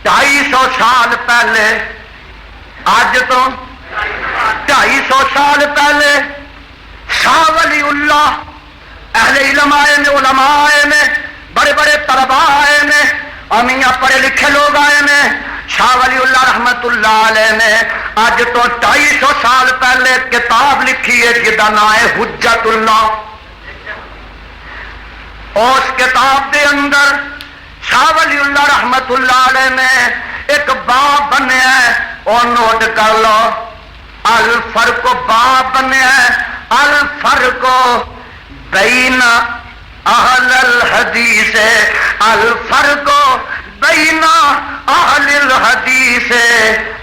250 سال پہلے، اج تو 250 سال پہلے شاہ ولی اللہ اہل علم آئے نے، علماء آئے نے، بڑے بڑے طلباء آئے نے، امیاں پڑھے لکھے لوگ آئے نے۔ شاہ ولی اللہ رحمت اللہ علیہ نے اج تو 250 سال پہلے کتاب لکھی ہے جدا نام ہے حجت اللہ۔ اس کتاب دے اندر شاہ ولی اللہ رحمت اللہ علیہ نے ایک باب بنیا ہے، اور نوٹ کر لو الفرق، باب بنیا ہے الفرق بین اہل الحدیث، الفرق بین اہل الحدیث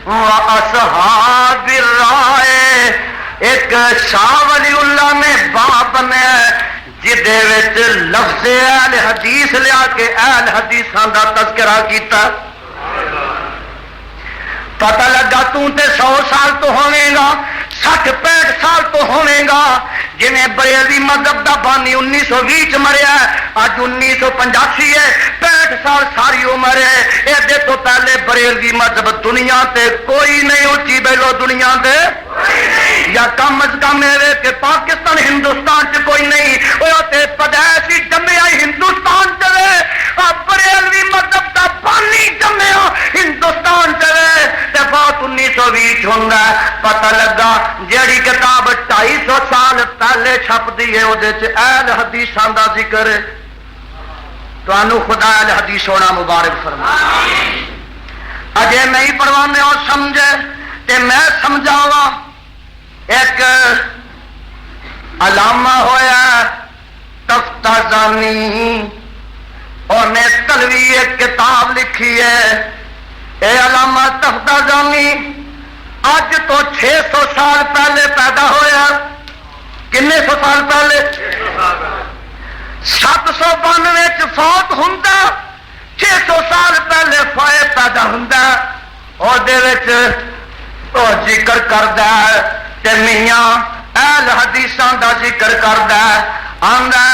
و اصحاب الرائے۔ ایک شاہ ولی اللہ نے باب بنایا جدے وچ لفظ اہل حدیث لیا کے اہل حدیثاں دا تذکرہ کیتا۔ پتہ لگا تو تے 100 سال تو ہوے گا، 60-65 سال تو ہوے گا، جنہیں بریلوی مذہب دا بانی 1920 چ مریا ہے، اج 1985 ہے، 65 سال ساری عمر ہے۔ یہ تو پہلے بریلوی مذہب دنیا تے کوئی نہیں اچھی بیلو دنیا دے، یا کم از کم ہے کہ پاکستان ہندوستان چ کوئی نہیں، وہ تے پدیسی جمیا ہندوستان چلے، بریلوی مذہب دا بانی جمیا ہندوستان چلے، تے بات 1920 ہوں گا۔ پتہ لگا جیڑی کتاب 250 سال پہلے چھپ دی ہے وہ اہل حدیثاں دا ذکر ہے۔ تو انو خدا اہل حدیث ہونا مبارک فرمائے۔ اجے نہیں پڑھوانے اور سمجھے تے میں سمجھاوا. ایک علامہ ہویا تفتازانی، انہیں تلوی ایک کتاب لکھی ہے. اے علامہ تفتازانی اج تو 600 سال پہلے پیدا ہویا. کنے سو سال پہلے؟ 792 فوت ہوندا، 600 سال پہلے فائے پیدا ہوندا. اور ذکر کردا ہے تے میاں اہل حدیثاں دا ذکر کردا ہے. آندا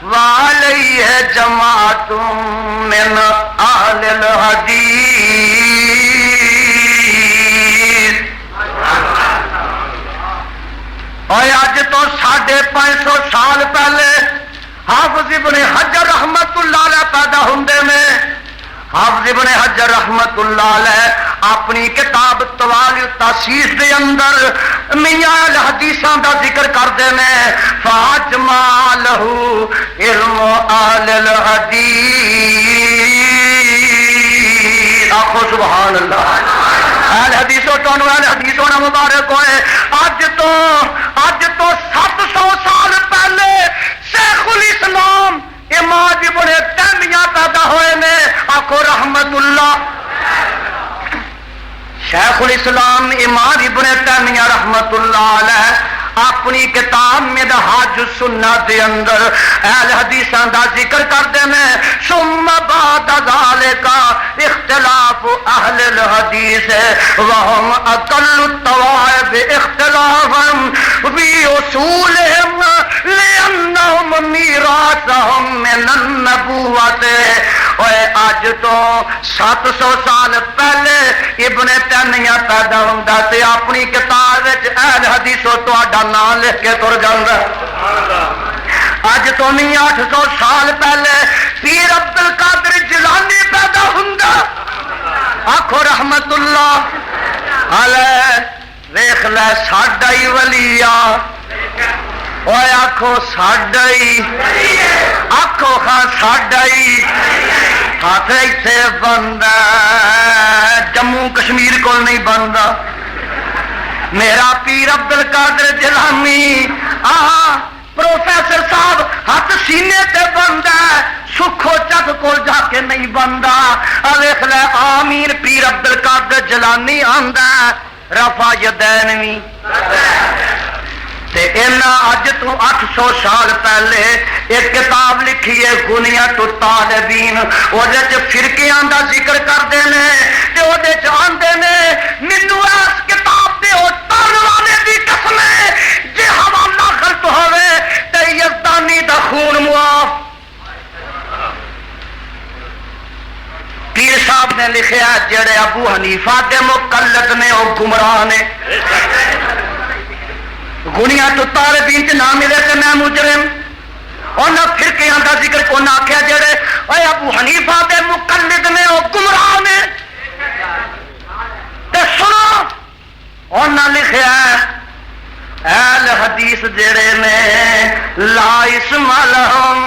والی ہے جماعت من اہل الحدیث. اور اج تو 550 سال پہلے حافظ ابن حجر رحمت اللہ علیہ پیدا ہوندے نے. حافظ ابن حجر رحمت اللہ علیہ اپنی کتاب طوال التاسیس دے اندر میاں الحدیثاں دا ذکر کرتے ہیں. فاجمع لہو علم اہل الحدیث. آخو سبحان اللہ. اہل حدیثوں تو اہل حدیث ہونا مبارک ہوئے. اج تو 700 سال پہلے شیخ الاسلام امام ابن تیمیہ پیدا ہوئے نے. آخو رحمت اللہ. شیخ الاسلام امام ابن تیمیہ رحمت اللہ علیہ اپنی کتاب منہاج السنہ دے اندر اہل حدیثاں دا ذکر کرتے ہیں. ثم بعد ذالک اختلاف اہل الحدیث وهم اقل الطوائف اختلافا فی اصولهم لانهم میراثهم من النبوت. اج تو 700 سال پہلے ابن تیمیہ پیدا ہوندا تے اپنی کتاب وچ اہل حدیثوں تہاڈا نام لکھ کے تر جاندا. اج تو نہیں 800 سال پہلے پیر عبد القادر جیلانی پیدا ہوندا. آکھو رحمت اللہ علیہ. ویکھ لے ساڈا ہی ولی آ. اوے آکھو ساڈا ہی. آکھو خاں ساڈا ہی. ہاتھ ایتھے بندا جموں کشمیر کول نہیں بندا. میرا پیر عبد القادر جیلانی پروفیسر صاحب ہاتھ سینے تے بندا. سکھو چک کول جا کے نہیں بندا. ویکھ لے آمین پیر عبد القادر جیلانی آندا رفع یدین وی. اج تو 800 سال پہلے ایک کتاب لکھی ہے غنیۃ الطالبین. وہ فرقیاں دا ذکر کرتے ہیں. آندے نے مینوں اس کتاب دے پڑھن والے دی قسم ہے جے حوالہ غلط ہوے تے یزدانی دا خون معاف. پیر صاحب نے لکھیا جڑے ابو حنیفہ دے مقلد نے وہ گمراہ نے. غنیۃ الطالبین تے نام ملے تے میں مجرم. انہاں فرقیاں دا ذکر کونا آکھیا جڑے اے ابو حنیفہ دے مقلد نے وہ گمراہ نے. تے سنو انہاں لکھیا اہل حدیث جڑے نے لا اسم لہم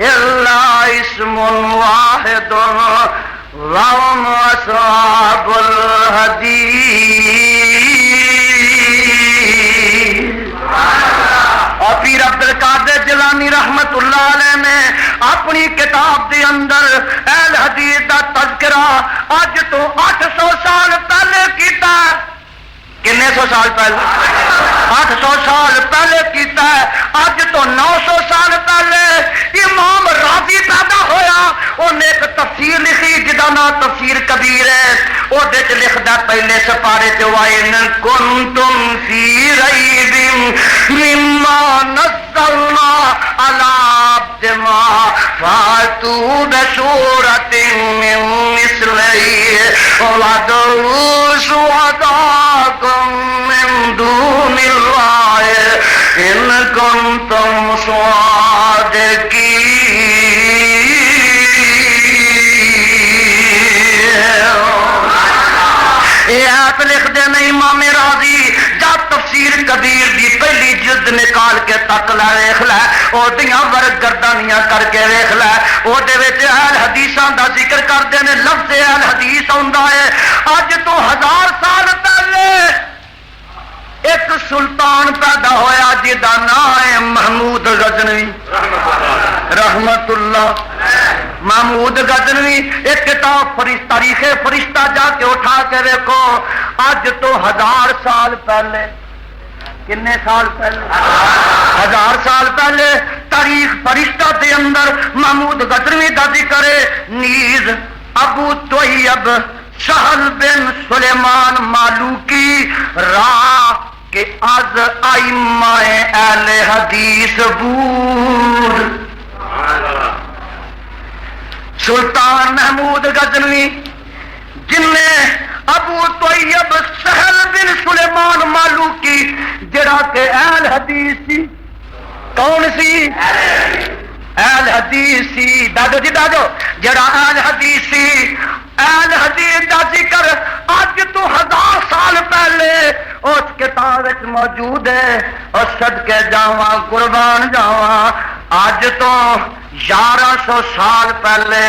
الا اسم واحد وهم اصحاب الحدیث. اور پیر عبد القادر جیلانی رحمت اللہ علیہ نے اپنی کتاب دے اندر اہل حدیث دا تذکرہ اج تو 800 سال پہلے کیتا. کنے سو سال پہلے؟ 800 سال پہلے کیتا ہے. اج تو 900 سال پہلے امام راضی پیدا ہویا. انہیں ایک تفسیر لکھی جدا نام تفسیر کبیر ہے. وہ لکھدا پہلے سپارے چ وَإِن كُنتُمْ فِي رَيْبٍ مِّمَّا نَزَّلْنَا عَلَىٰ عَبْدِنَا فَأْتُوا بِسُورَةٍ مِّن مِّثْلِهِ وَادْعُوا شُهَدَاءَكُم مِّن دُونِ اللَّهِ إِن كُنتُمْ صَادِقِينَ. لکھ دے نہیں امام راضی جا تفسیر کبیر دی پہلی جلد نکال کے تک لے ویکھ لے او دیاں ورگردانیاں کر کے ویکھ لے او دے وچ اہل حدیثاں دا ذکر کردے نے لفظ اہل حدیث ہوندا ہے اج تو 1000 سال پہلے ایک سلطان پیدا ہویا جدا نام ہے محمود غزنوی رحمت اللہ محمود غزنوی ایک کتاب تاریخ فرشتہ جا کے اٹھا کے دیکھو اج تو 1000 سال پہلے کنے سال پہلے 1000 سال پہلے تاریخ فرشتہ دے اندر محمود غزنوی دا ذکر ہے نیز ابو طیب سہل بن سلیمان مالوکی راہ کہ از ائمہ اہل حدیث بود سلطان محمود غزنوی جن نے ابو طیب سہل بن سلیمان مالوکی جڑا کہ اہل حدیث سی کون سی اہل حدیث سی دادو جی دادو جڑا اہل حدیث سی اہل حدیث دا ذکر اج تو 1000 سال پہلے اس کتاب موجود ہے اور صدقے جاواں قربان جاواں اج تو 1100 سال پہلے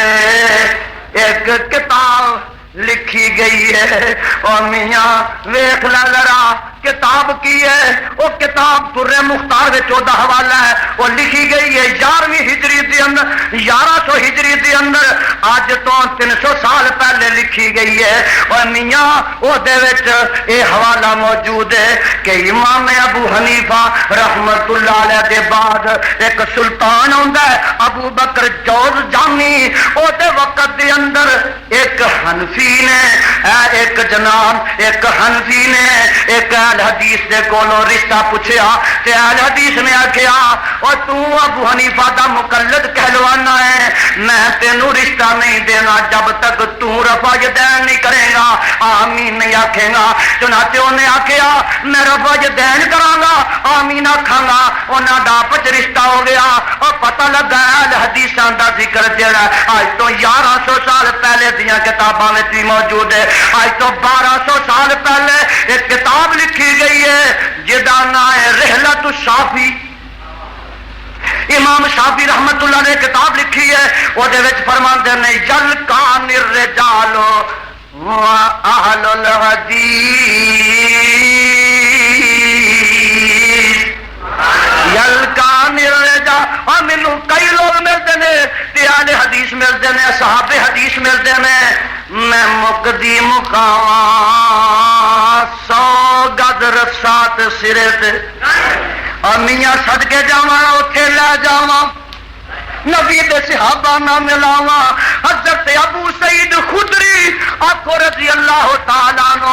ایک کتاب لکھی گئی ہے اور میاں ویکھ لے ذرا کتاب کی ہے وہ کتاب در مختار چودہ حوالہ ہے وہ لکھی گئی ہے 11ویں ہجری دے اندر 1100 ہجری دے اندر اج تو 300 سال پہلے لکھی گئی ہے اور میاں وہ دے وچ اے حوالہ موجود ہے کہ امام ابو حنیفہ رحمت اللہ علیہ دے بعد ایک سلطان ہوندا ہے ابو بکر جوز جامی او دے وقت دے اندر ایک حنفی نے ایک جناب ایک حنفی نے ایک اہل حدیث دے کولوں رشتہ پوچھیا تے اہل حدیث نے آکھیا او تو ابو حنیفہ دا مقلد کہلوانا ہے میں تینوں رشتہ نہیں دینا جب تک تو رفع یدین نہیں کرے گا آمین نہیں آکھے گا چنانچہ انہیں آکھیا میں رفع یدین کراں گا آمین آکھاں گا انہاں دا آپس رشتہ ہو گیا اور پتہ لگا اہل حدیثاں دا ذکر جڑا آج تو 1100 سال پہلے دیاں کتاباں وچ موجود ہے آج تو 1200 سال پہلے ایک کتاب لکھی گئی ہے جدا نام ہے رحلت الشافی امام شافی رحمت اللہ نے کتاب لکھی ہے وہ دے وچ فرماندے نے جل کان الرجال اہل الحدیث یلکان الرجال اور مینو کئی لوگ ملتے ہیں اہل حدیث ملتے ہیں صحاب حدیث ملتے ہیں میں مقدی مقام 100 گز رسات سرے تے اور میاں صدقے جاواں اوتھے لے جاواں نبی دے صحابہ نہ ملاواں حضرت ابو سعید خدری آکھو رضی اللہ تعالیٰ عنہ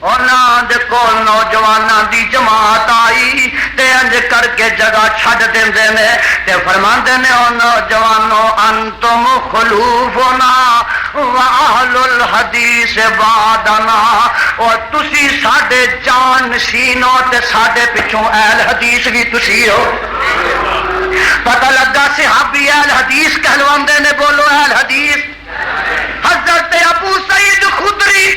انہاں دے کول نوجواناں دی جماعت آئی تے انج کر کے جگہ چھڈ دیندے نے تے فرماندے نے او نوجوانو انتم خلوفنا واہل الحدیث بعدنا اور تسی ساڈے جان نشینو تے ساڈے پچھوں اہل حدیث بھی تسی ہو پتہ لگا صحابی اہل حدیث کہلواندے نے بولو اہل حدیث حضرت ابو سعید خدری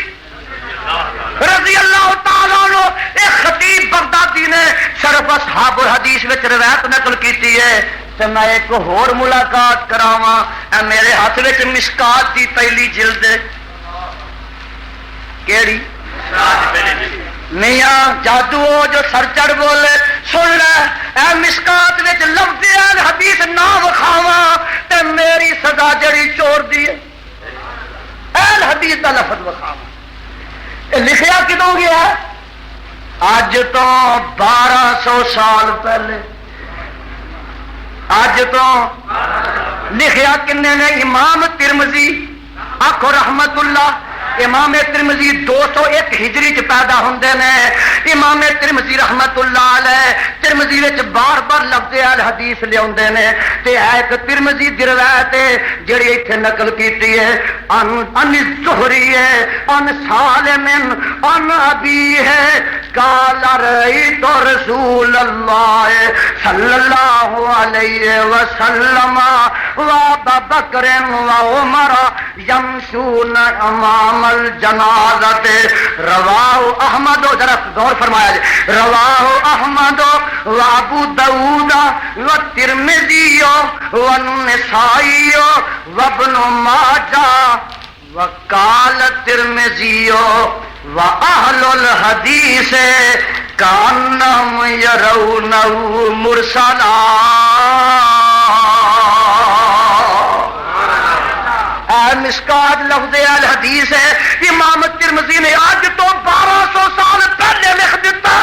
رضی اللہ تعالیٰ عنہ ایک خطیب بغدادی نے شرف اصحاب الحدیث وچ روایت نقل کیتی ہے تے میں ایک ہور ملاقات کراواں اے میرے ہاتھ وچ مشکات دی پہلی جلد کیڑی میاں جادو جو سر چڑھ بولے سن لے اے مشکات وچ لفظ اہل حدیث نہ وکھاواں تے میری سزا جڑی چور دی اہل حدیث دا لفظ وکھاواں لکھیا کدوں گیا اج تو 1200 سال پہلے اج تو لکھیا کنے نے امام ترمذی آکھو رحمت اللہ امام ترمذی 201 ہجری چ پیدا ہوندے نے امام ترمذی رحمت اللہ علیہ ترمذی وچ بار بار لفظ الحدیث لیاوندے نے تے ایک ترمذی دی روایت ہے جڑی ایتھے نقل کیتی ہے ان الزہری ہے ان سالم ان ابی ہے قال رأيت رسول الله صلى الله عليه وسلم وابا بکر وعمر يمشون امام الجنازة رواہ احمد ذرا غور فرمایا جائے رواہ احمد وابو داؤد والترمذی والنسائی وابن ماجہ وقال الترمذی وأهل الحديث كأنهم يرونه مرسلا مشکات لفظ الحدیث ہے امام ترمذی نے آج تو 1200 سال پہلے لکھ دیتا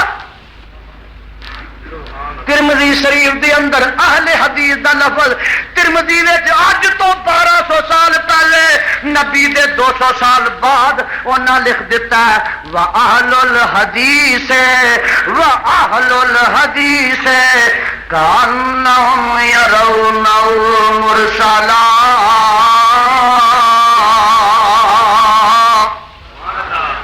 ترمذی شریف دے اندر اہل حدیث دا لفظ ترمذی نے اج تو 1200 سال پہلے نبی دے 200 سال بعد انہاں لکھ دیتا ہے وَأَهْلُ الْحَدِيثِ وَأَهْلُ الْحَدِيثِ كَأَنَّهُمْ يَرَوْنَهُ مُرْسَلًا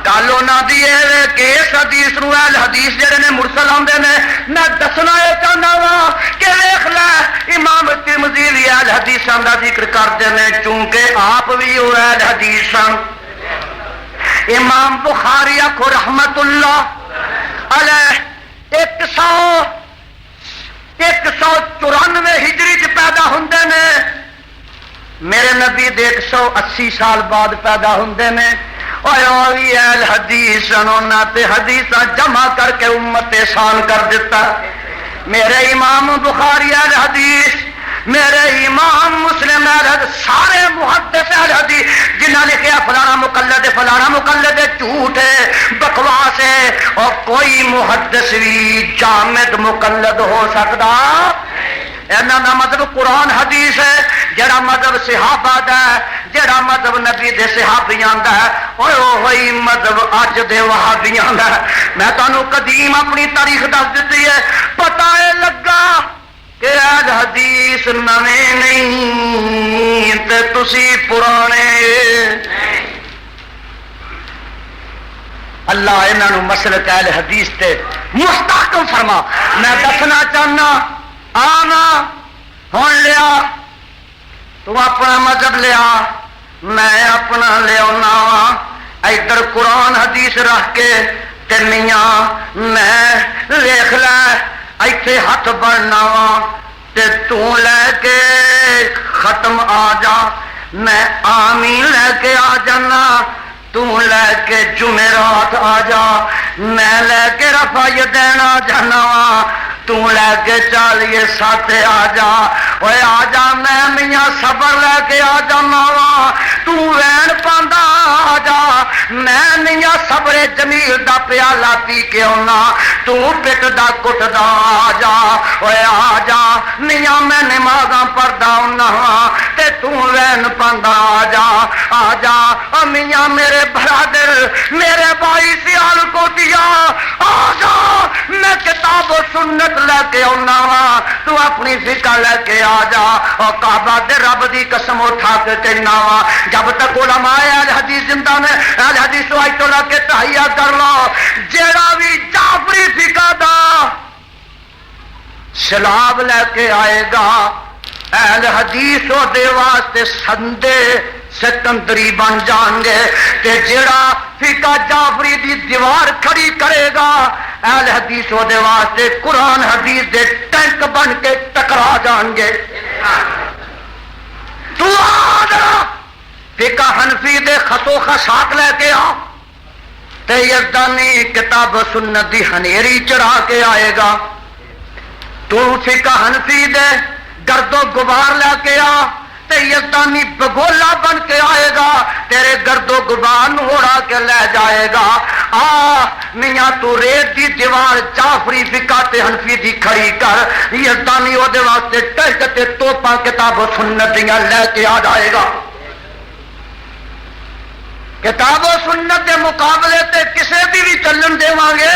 گالو نہ دیے کہ اس حدیث نو اہل حدیث جڑے نے مرسل آندے نے میں دسنا یہ چاہنا وا کہ دیکھ لے امام ترمذی بھی اہل حدیثاں دا ذکر کرتے ہیں چونکہ آپ بھی وہ اہل حدیث ہیں امام بخاری کو رحمت اللہ علیہ 194 ہجری چ پیدا ہوندے نے میرے نبی دے 180 سال بعد پیدا ہوندے نے اہل حدیث انہوں تے حدیثاں جمع کر کے امت احسان کر دیتا میرے امام بخاری اہل حدیث میرے امام مسلم اہل حدیث سارے محدث اہل حدیث جنہاں لکھیا فلانا مقلد جھوٹ ہے بکواس ہے اور کوئی محدث بھی جامد مقلد ہو سکتا اینا دا مذہب قرآن حدیث ہے جڑا مذہب صحابہ دا ہے جڑا مذہب نبی دے صحابیاں دا ہے وہی مذہب اج دے وہابیاں دا ہے میں تانوں قدیم اپنی تاریخ دس دیتی ہے پتہ ہے لگا کہ اہل حدیث نویں نہیں تے تسی پرانے اللہ انہاں نوں مسلک اہل حدیث تے مستحکم فرما میں دسنا چاہنا آنا ہون لیا تو اپنا مذہب لیا میں اپنا لیا ادھر قرآن حدیث رکھ کے تے میاں میں لکھ لے ایتھے ہاتھ بڑھنا وا تے تو لے کے ختم آ جا میں آمین لے کے آ جانا تو لے کے جمعرات آ جا میں لے کے رفع یدین آ جانا وا تو لے کے چالیے ساتھ آ جا اوے آ جا میں میاں صبر لے کے آ جانا وا تو وین پاندا آ جا میں میاں صبر جمیل دا پیالہ پی کے آنا تو پٹ دا کٹ دا آ جا اوے آ جا میاں میں نمازاں پڑھدا ہونا تے تو وین پاندا آ جا میاں میرے برادر میرے بھائی سیال کو دیا آ جا میں کتاب و سنت لے کے آنا وا تو اپنی فقہ لے کے آ جا اور کعبہ دے رب دی قسم اٹھا کے کہنا وا جب تک علماء اہل حدیث زندہ نے اہل حدیث وائی تو لا کے تحیہ کر لو جیڑا بھی جعفری فقہ دا سلاب لے کے آئے گا اہل حدیث و دے واسطے سندے سکندری بن جان گے کہ جڑا فقہ جعفری دی دیوار کھڑی کرے گا اہل حدیث و دے واسطے قرآن حدیث دے ٹینک بن کے ٹکرا جان گے تو آدھا فقہ حنفی دے خط و خشاک لے کے آ تے یزدانی کتاب و سنت دی ہنیری چڑھا کے آئے گا تو فقہ حنفی دے گرد و غبار لے کے آ تے یزدانی بگولا بن کے آئے گا تیرے گرد و غبار اڑا کے لے جائے گا آ میاں تو ریت دی دیوار جعفری فقہ تے حنفی دی کھڑی کر یزدانی او دے واسطے ٹہک تے توپاں کتاب و سنت دیاں لے کے آ جائے گا کتاب و سنت دے مقابلے تے کسے بھی چلن دے گے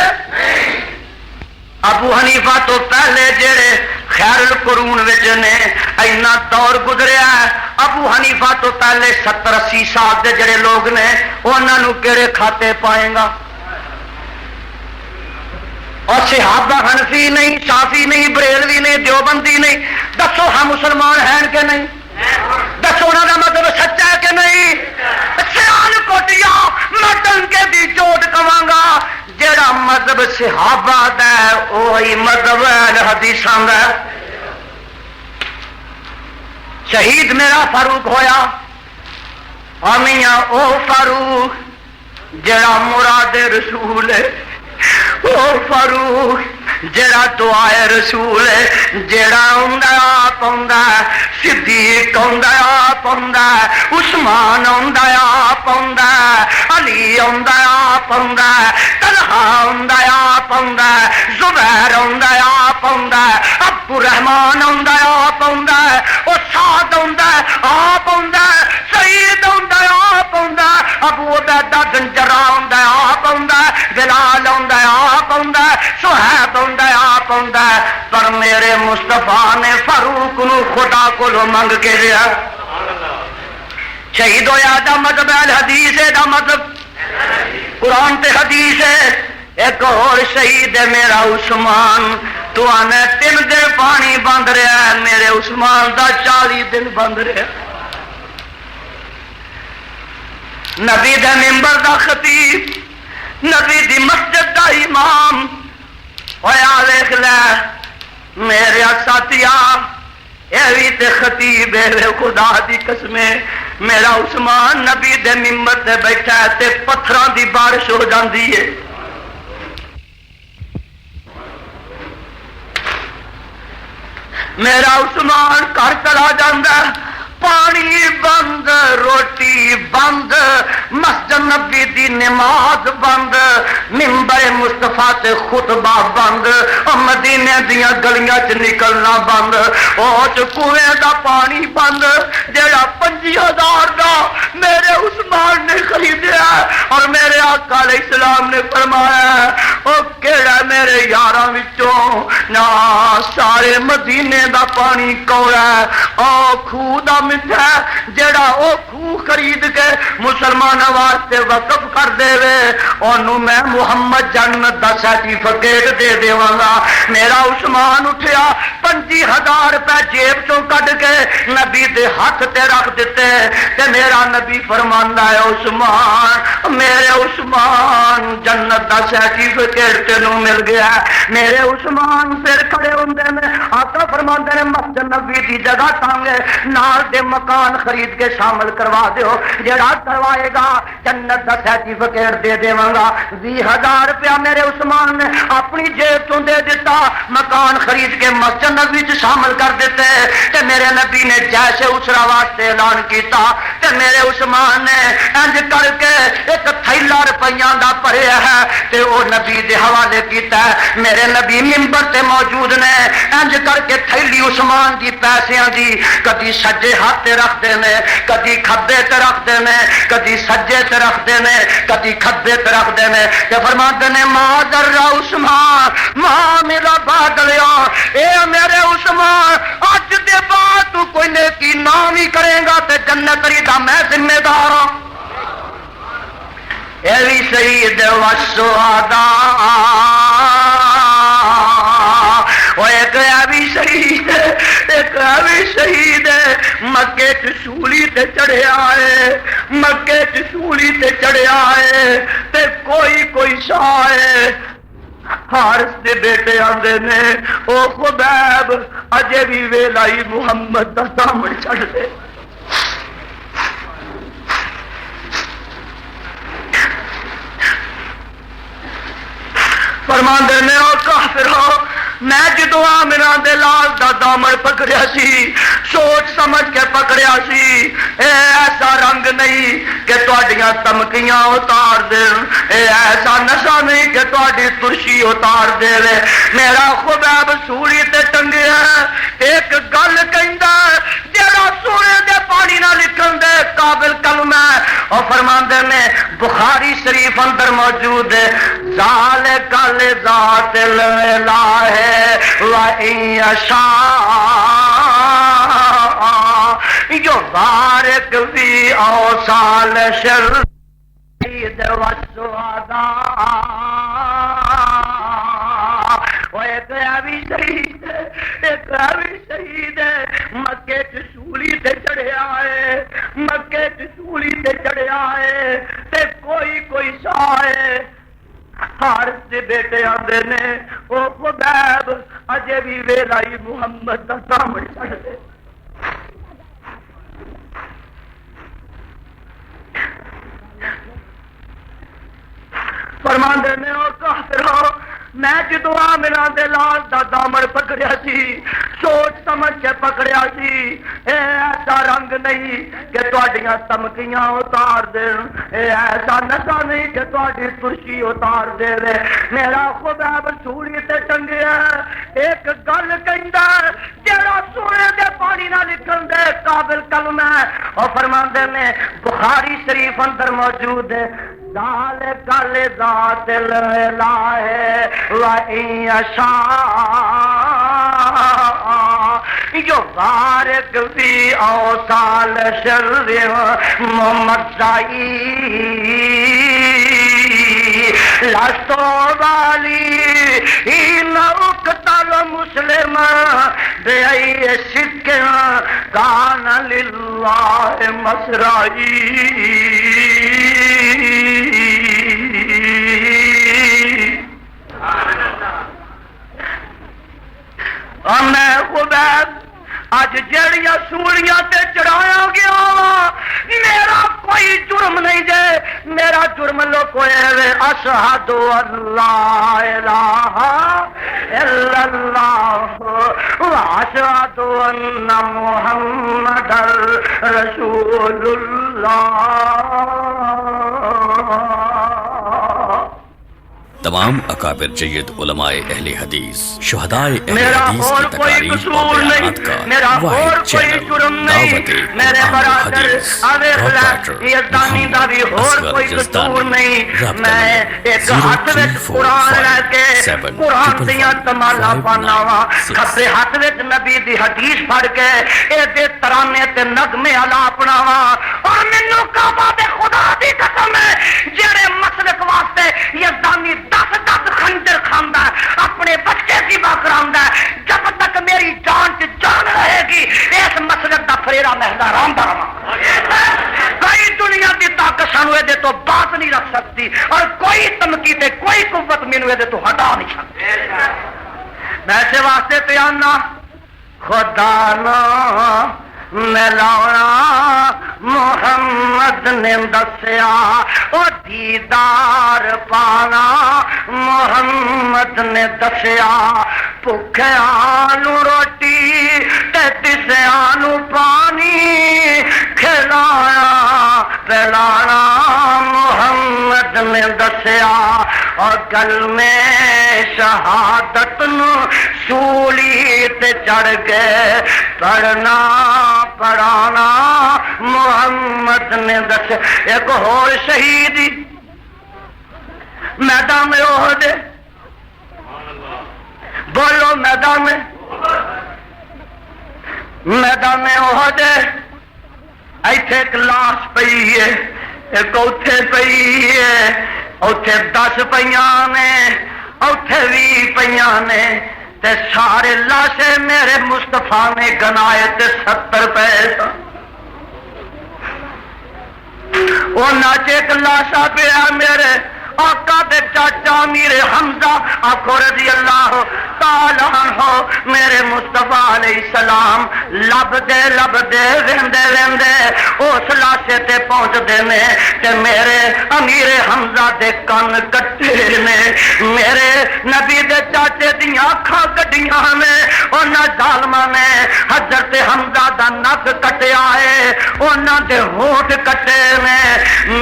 حنیفہ تو پہلے جڑے خیر القرون وچ نے اینا دور گزریا ہے، ابو حنیفہ تو پہلے 70-80 سال دے جڑے لوگ نے انہاں نو کہڑے کھاتے پائیں گا؟ اور صحابہ حنفی نہیں، شافی نہیں، بریلوی نہیں، دیوبندی نہیں، دسو ہم مسلمان ہیں کہ نہیں؟ دسو انہاں دا مطلب سچا ہے کہ نہیں؟ سیان کوٹیا میں ٹنکے دی چوٹ کواں گا، جڑا مذہب صحابہ دا ہے وہی مذہب اہل حدیثاں دا ہے۔ شہید میرا فاروق ہویا، آمیاں او فاروق جڑا مراد رسول ہے، او فاروق جڑا دعائے رسول ہے، جڑا ہوندا آپ ہوندا صدیق ہوندا آپ ہوندا عثمان ہوندا آپ ہوندا علی ہوندا آپ ہوندا طلحہ ہوندا آپ ہوندا زبیر ہوندا آپ ہوندا عبد الرحمان ہوندا آپ ہوندا او سعد ہوندا آپ ہوندا سعید ہوندا آپ ہوندا ابو عبیدہ بن جراح ہوندا آپ ہوندا بلال ہوندا آپ ہوندا صہیب ہوندا آپ ہوندا، پر میرے مصطفیٰ نے فاروق نو خدا کو منگ کے دیا۔ شہید ہویا دا مطلب اہل حدیث ہے، دا مطلب قرآن تے حدیث ہے۔ ایک اور شہید ہے میرا عثمان، تو آنے 3 دن پانی بند رہا ہے، میرے عثمان دا 40 دن بند رہا۔ نبی دے منبر دا خطیب، نبی دی مسجد دا امام ہویا، دیکھ لے میرے ساتھیا اے بھی تے خطیب ہے، خدا دی قسمیں میرا عثمان نبی دے منبر تے بیٹھا ہے تے پتھراں دی بارش ہو جاندی ہے۔ میرا عثمان گھر چلا جاندا ہے، پانی بند، روٹی بند، مسجد نبی دی نماز بند، منبر مصطفیٰ تے خطبہ بند، مدینے دیاں گلیاں چ نکلنا بند، کنویں دا پانی بند جڑا 50,000 دا میرے عثمان نے خریدیا اور میرے آقا علیہ السلام نے فرمایا او کیڑا میرے یاراں وچوں نہ سارے مدینے دا پانی کوڑا او کھوہ دا میٹھا جڑا او کھوہ خرید کے مسلماناں واسطے وقف کر دے وے اونوں میں محمد جنت دا سرٹیفکیٹ دے دیواں گا۔ میرا عثمان اٹھیا 25,000 روپے جیب چوں کڈ کے نبی دے ہاتھ تے رکھ دیتے تے میرا نبی فرماندا ہے عثمان، میرے عثمان جنت دا سرٹیفکیٹ تینوں مل گیا۔ میرے عثمان پھر کھڑے ہوندے نے، آقا فرماندے نے مسجد نبی دی جگہ ٹانگے نال دے مکان خرید کے شامل کروا دیو، جڑا کروائے گا جنت دا سرٹیفکیٹ دے دیواں گا۔ 20,000 روپیہ میرے عثمان نے اپنی جیب تو دے دیتا، مکان خرید کے مسجد نبی چ شامل کر دیتے تے میرے نبی نے جیسے اسرا واسطے اعلان کیتا تے میرے عثمان نے انج کر کے ایک تھیلا روپیاں دا بھریا ہے تے او نبی دے حوالے کیتا ہے۔ میرے نبی منبر تے موجود نے، انج کر کے تھیلی عثمان دی پیسیاں دی کدی سجے ہاتھ تے رکھتے نے، کدی کھبے تے رکھتے نے، کدی سجے تے رکھتے نے، کدی کھبے تے رکھتے نے تے فرماتے نے ماں در عثمان ماں میرا بادلیا، اے میرے عثمان اج دے بعد تو کوئی نیکی نہ بھی کرے گا تے جنت دا میں ذمہ دار ہوں۔ اے بھی سید والشہداء، وہ ایک بھی شہید ہے، ایک بھی شہید ہے، مکے چ سولی تے چڑھیا ہے، مکے چ سولی تے چڑھیا ہے تے کوئی شاہ ہے۔ حارث دے بیٹے آندے نے او خبیب اجے بھی ویلائی محمد دا دامن چھڑ دے۔ فرماندے نے او کافرو، میں جدو آمنہ دے لال دا دامن پکڑیا سی سوچ سمجھ کے پکڑیا سی، اے ایسا رنگ نہیں کہ تواڈیاں تمکیاں اتار دے، اے ایسا نشہ نہیں کہ تواڈی ترشی اتار دے۔ میرا خبیب سولی تے ٹنگیا ایک گل کہندا جڑا جڑا سونے دے پانی نہ لکھن دے قابل کلمہ اور فرماندے نے بخاری شریف اندر موجود ہے ذالک لذات الالہ و ان یشاء یبارک فی اوصال شر ایک شہید ہے مکے چولی تے چڑھیا ہے مکے چولی تے چڑھیا ہے تے کوئی شاہ ہے حارث دے بیٹے آندے نے او خبیب اجے بھی ویلائی محمد دا سامنے چڑھ دے فرماندے نے او کافرو میں جدو آمنہ دے لال دا دامن پکڑیا سی سوچ سمجھ کے پکڑیا سی اے ایسا رنگ نہیں کہ تواڈیاں تمکیاں اتار دے اے ایسا نشہ نہیں کہ تواڈی ترشی اتار دے میرا خبیب سولی تے ٹنگیا ایک گل کہندا جڑا سونے دے پانی نہ لکھن دے قابل کلمہ اور فرماندے نے بخاری شریف اندر موجود ہے ذالک لذات الالہ و ان یشاء یبارک فی اوصال شر ممزعی لست والی ان اقتل مسلما بأی شک کان للہ مسرعی میں خبیب اج جڑیاں سوڑیاں تے چڑھایا گیا میرا کوئی جرم نہیں جے میرا جرم لو کوئی ہے اشہد اللہ الہ الا اللہ واشہد ان محمد رسول اللہ تمام اکابر جید علماء اہل حدیث شہداء اہل حدیث کی تقاریر اور بیانات کا واحد چینل دعوت قرآن و حدیث پروپرائٹر محمد اصغر جزدانی رابطہ 0345755556 ہاتھ نبی دی حدیث پڑھ کے اے ترانے تے نغمے الاپناوا اور مینوں کعبہ دے خدا دی قسم ہے جڑے مسلک واسطے یزدانی 10 خنجر کھاندا ہے اپنے بچے کی بات کراوندا ہے جب تک میری جان چ جان رہے گی اس مسلک دا فریرا مہدا رہندا رہاں کوئی دنیا دی طاقت سانو دے تو بات نہیں رکھ سکتی اور کوئی تمکی تے کوئی قوت مینوں دے تو ہٹا نہیں سکتی ویسے واسطے پیانا خدا نا ملاونا محمد نے دسیا او دیدار پانا محمد نے دسیا بھکھیاں نو روٹی تے تسیاں نو پانی کھلایا پلانا محمد نے دسیا اور گل میں شہادت نو سولی تے چڑھ گئے پڑھنا پڑھانا محمد نے دسیا ایک اور شہیدی میدان میں احد بولو میدان میں احد ایتھے ایک لاش پئی ہے ایک اوتھے پئی ہے اوتھے 10 پئیاں نے اوتھے 20 پئیاں نے تے سارے لاشے میرے مصطفیٰ نے گنائے تے 70 پیسہ وہ ناچے ایک لاشا پیا میرے آقا دے چاچا میرے حمزہ آخو رضی اللہ تعالیٰ عنہ میرے مصطفیٰ علیہ السلام لب دے ویندے اس لاشے تے پہنچ دے نے کہ میرے امیر حمزہ دے کن کٹے نے میرے نبی دے چاچے دیاں اکھاں کٹیاں نے انہاں ظالماں نے حضرت حمزہ دا نک کٹیا ہے انہاں دے ہونٹ کٹے نے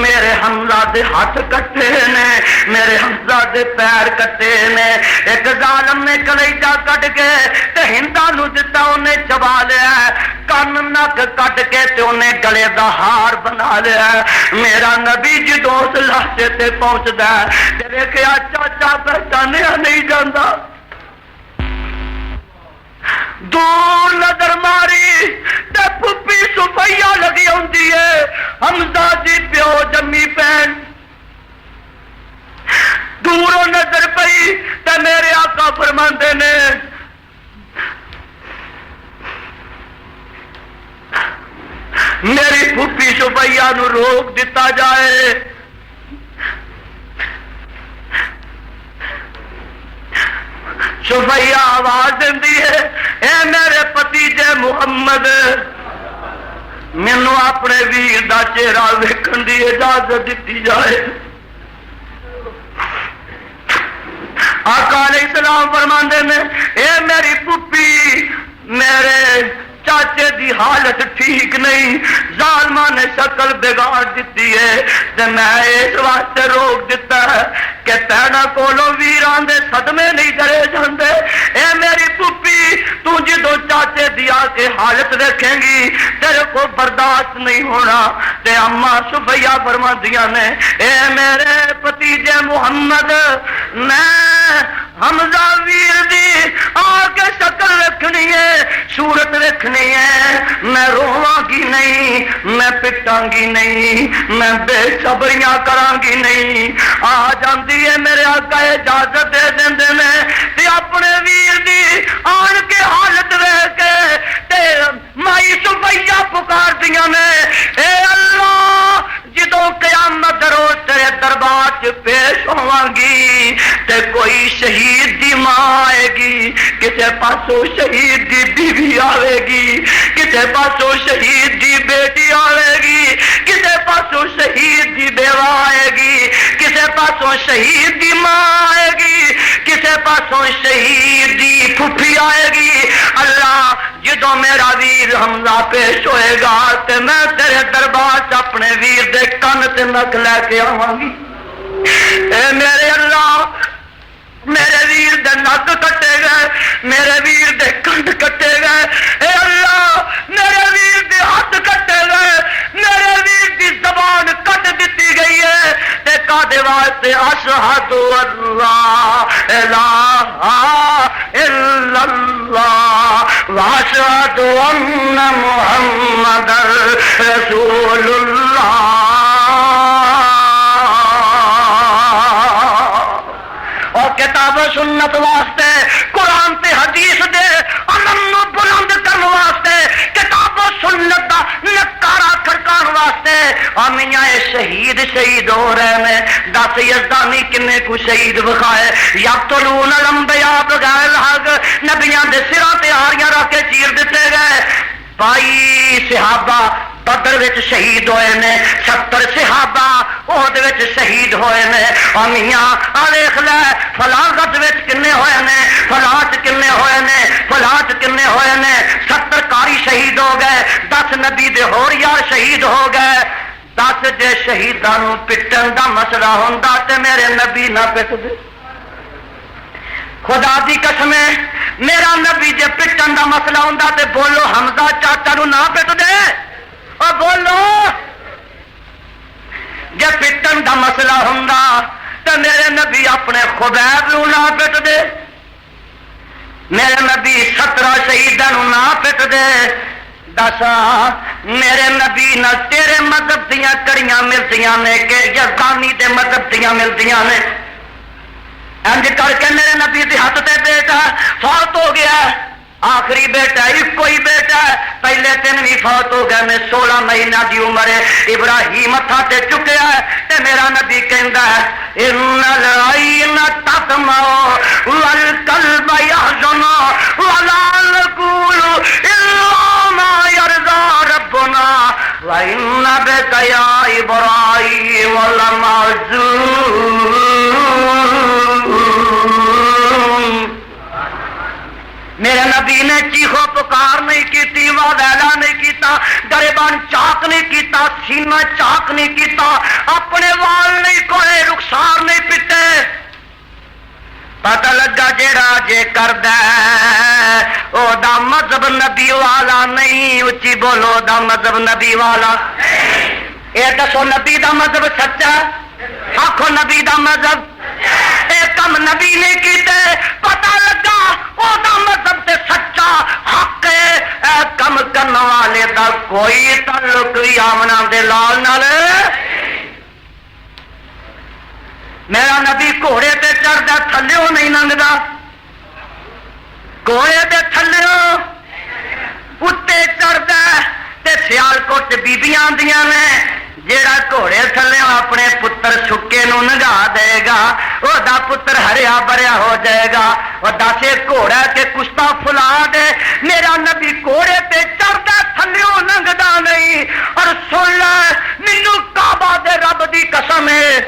میرے حمزہ دے ہاتھ کٹے نے میرے حمزہ دے پیر کٹے نے ایک ظالم نے کلیجہ کٹ کے تے ہندا نو دتا انہیں چبا لیا کن نک کٹ کے تے انہیں گلے دا ہار بنا لیا میرا نبی جدوں اس لاشے تے پہنچدا تے ویکھیا چاچا پہچانیا نہیں جاندا دور نظر ماری تے پھپھی صفیہ لگی ہوندی ہے حمزہ دی پیو جمی پین دوروں نظر پئی تے میرے آقا فرماندے نے میری پھپھی صفیہ نو روک دیتا جائے صفیہ آواز دیندی ہے اے میرے پتیجے محمد مینوں اپنے ویر دا چہرہ ویکھن دی اجازت دیتی جائے آقا علیہ السلام فرماندے نے اے میری پھپھی میرے چاچے دی حالت ٹھیک نہیں ظالماں نے شکل بگاڑ دیتی ہے تے میں اس واسطے روک دیتا ہے کہ تینا کولوں ویران دے صدمے نہیں کرے جاندے اے میری پھپھی تو جدوں چاچے دی آ کے حالت دیکھیں گی تیرے کو برداشت نہیں ہونا تے اماں صفیہ فرماندیاں نے اے میرے پتیجے محمد میں حمزہ ویر دی آ کے شکل رکھنی ہے صورت رکھنی ہے میں رواں گی نہیں میں پٹاں گی نہیں میں بے صبریاں کراں گی نہیں آ جاندی ہے میرے آقا اجازت دے دیندے نے تے اپنے ویر دی آن کے حالت ویکھ کے تے مائی صفیہ پکار دیاں نے اے اللہ جدوں قیامت روز تیرے دربار چ پیش ہوواں گی تے کوئی شہید دی ماں آئے گی کسے پاسوں شہید دی بیوی آئے گی کسے پاسوں شہید دی بیٹی آئے گی کسے پاسوں شہید دی بیوہ آئے گی کسے پاسوں شہید دی ماں آئے گی کسے پاسوں شہید دی پھپھی آئے گی اللہ جدوں میرا ویر حمزہ پیش ہوئے گا تے میں تیرے دربار سے اپنے ویر دے کن تے نک لے کے آواں گی اے میرے اللہ میرے ویر دے نک کٹے گئے میرے ویر دے کنڈ کٹے گئے اے اللہ میرے ویر دے ہاتھ کٹے گئے میرے ویر دی زبان کٹ دیتی گئی ہے تے کادے واسطے اشہد اللہ الہ الا اللہ واشہد ان محمد رسول اللہ کتاب و سنت واسطے قرآن تے حدیث دے علم نو بلند کرن واسطے کتاب و سنت دا نکارا کھڑکان واسطے آمیاں شہید شہید ہو رہے ہیں 10 یزدانی کنے کو شہید بخائے یقتلون الانبیاء بغیر الحق نبیاں دے سراں تے آریاں رکھ کے چیر دیتے گئے 22 صحابہ بدر وچ شہید ہوئے نے 70 صحابہ احد وچ شہید ہوئے نے امیاں دیکھ لے فلاں غزوے وچ کنے ہوئے نے فلاں کنے ہوئے نے فلاں کنے ہوئے نے 70 قاری شہید ہو گئے 10 نبی دے ہور یار شہید ہو گئے 10 جے شہیداں نوں پٹن دا مسئلہ ہوندا تے میرے نبی نہ پٹ دے خدا دی قسم میرا نبی جے پٹن دا مسئلہ ہوندا تے بولو حمزہ چاچا نوں نہ پٹ دے اور بولو جے پٹن دا مسئلہ ہوندا تے میرے نبی اپنے خبیب نوں نہ پٹ دے میرے نبی 17 شہیداں نوں نہ پٹ دے دسا میرے نبی نہ تیرے مذہب دیاں کڑیاں ملدیاں نے کہ یزدانی دے مذہب دیاں ملدیاں نے انج کر کے میرے نبی دے ہاتھ تے بیٹا فوت ہو گیا آخری بیٹا ایک کوئی بیٹا ہے پہلے 3 بھی فوت ہو گئے میں 16 مہینہ دی عمر ہے ابراہیم ہتھاں تے چکیا ہے تے میرا نبی کہندا ہے ان العین تطمع والقلب يحزن ولا نقول الا ما يرضى ربنا وان بك يا ابراهيم لمعذور نبی نے چیخو پکار نہیں کی، واویلا نہیں کیتا، گریبان چاک نہیں کیتا، سینہ چاک نہیں کیتا، اپنے وال نہیں کوئے، رخسار نہیں پٹے. پتہ لگا جیڑا جے کردا او دا مذہب نبی والا نہیں. اچھی بولو، دا مذہب نبی والا. اے دسو نبی دا مذہب سچا؟ آکھو نبی دا مذہب. اے کم نبی نے کیتے، پتہ لگا او دا مذہب تے سچا حق ہے. اے کم کرن والے دا کوئی تعلق بھی آمنا دے لال نال. میرا نبی گھوڑے تے چڑھدا تھلیوں نہیں لنگدا، گھوڑے تے تھلیوں اتے چڑھدا تے سیالکوٹ بیبیاں آندیاں نے جیڑا گھوڑے تھلے اپنے پتر سکے نو نگا دے گا او دا پتر ہریا بھریا ہو جائے گا. اور دسے گھوڑا کے کشتا پھلا دے. میرا نبی گھوڑے تے چڑھدا تھلیوں لنگدا نہیں. اور سن لے مینوں کعبہ دے رب دی قسم ہے،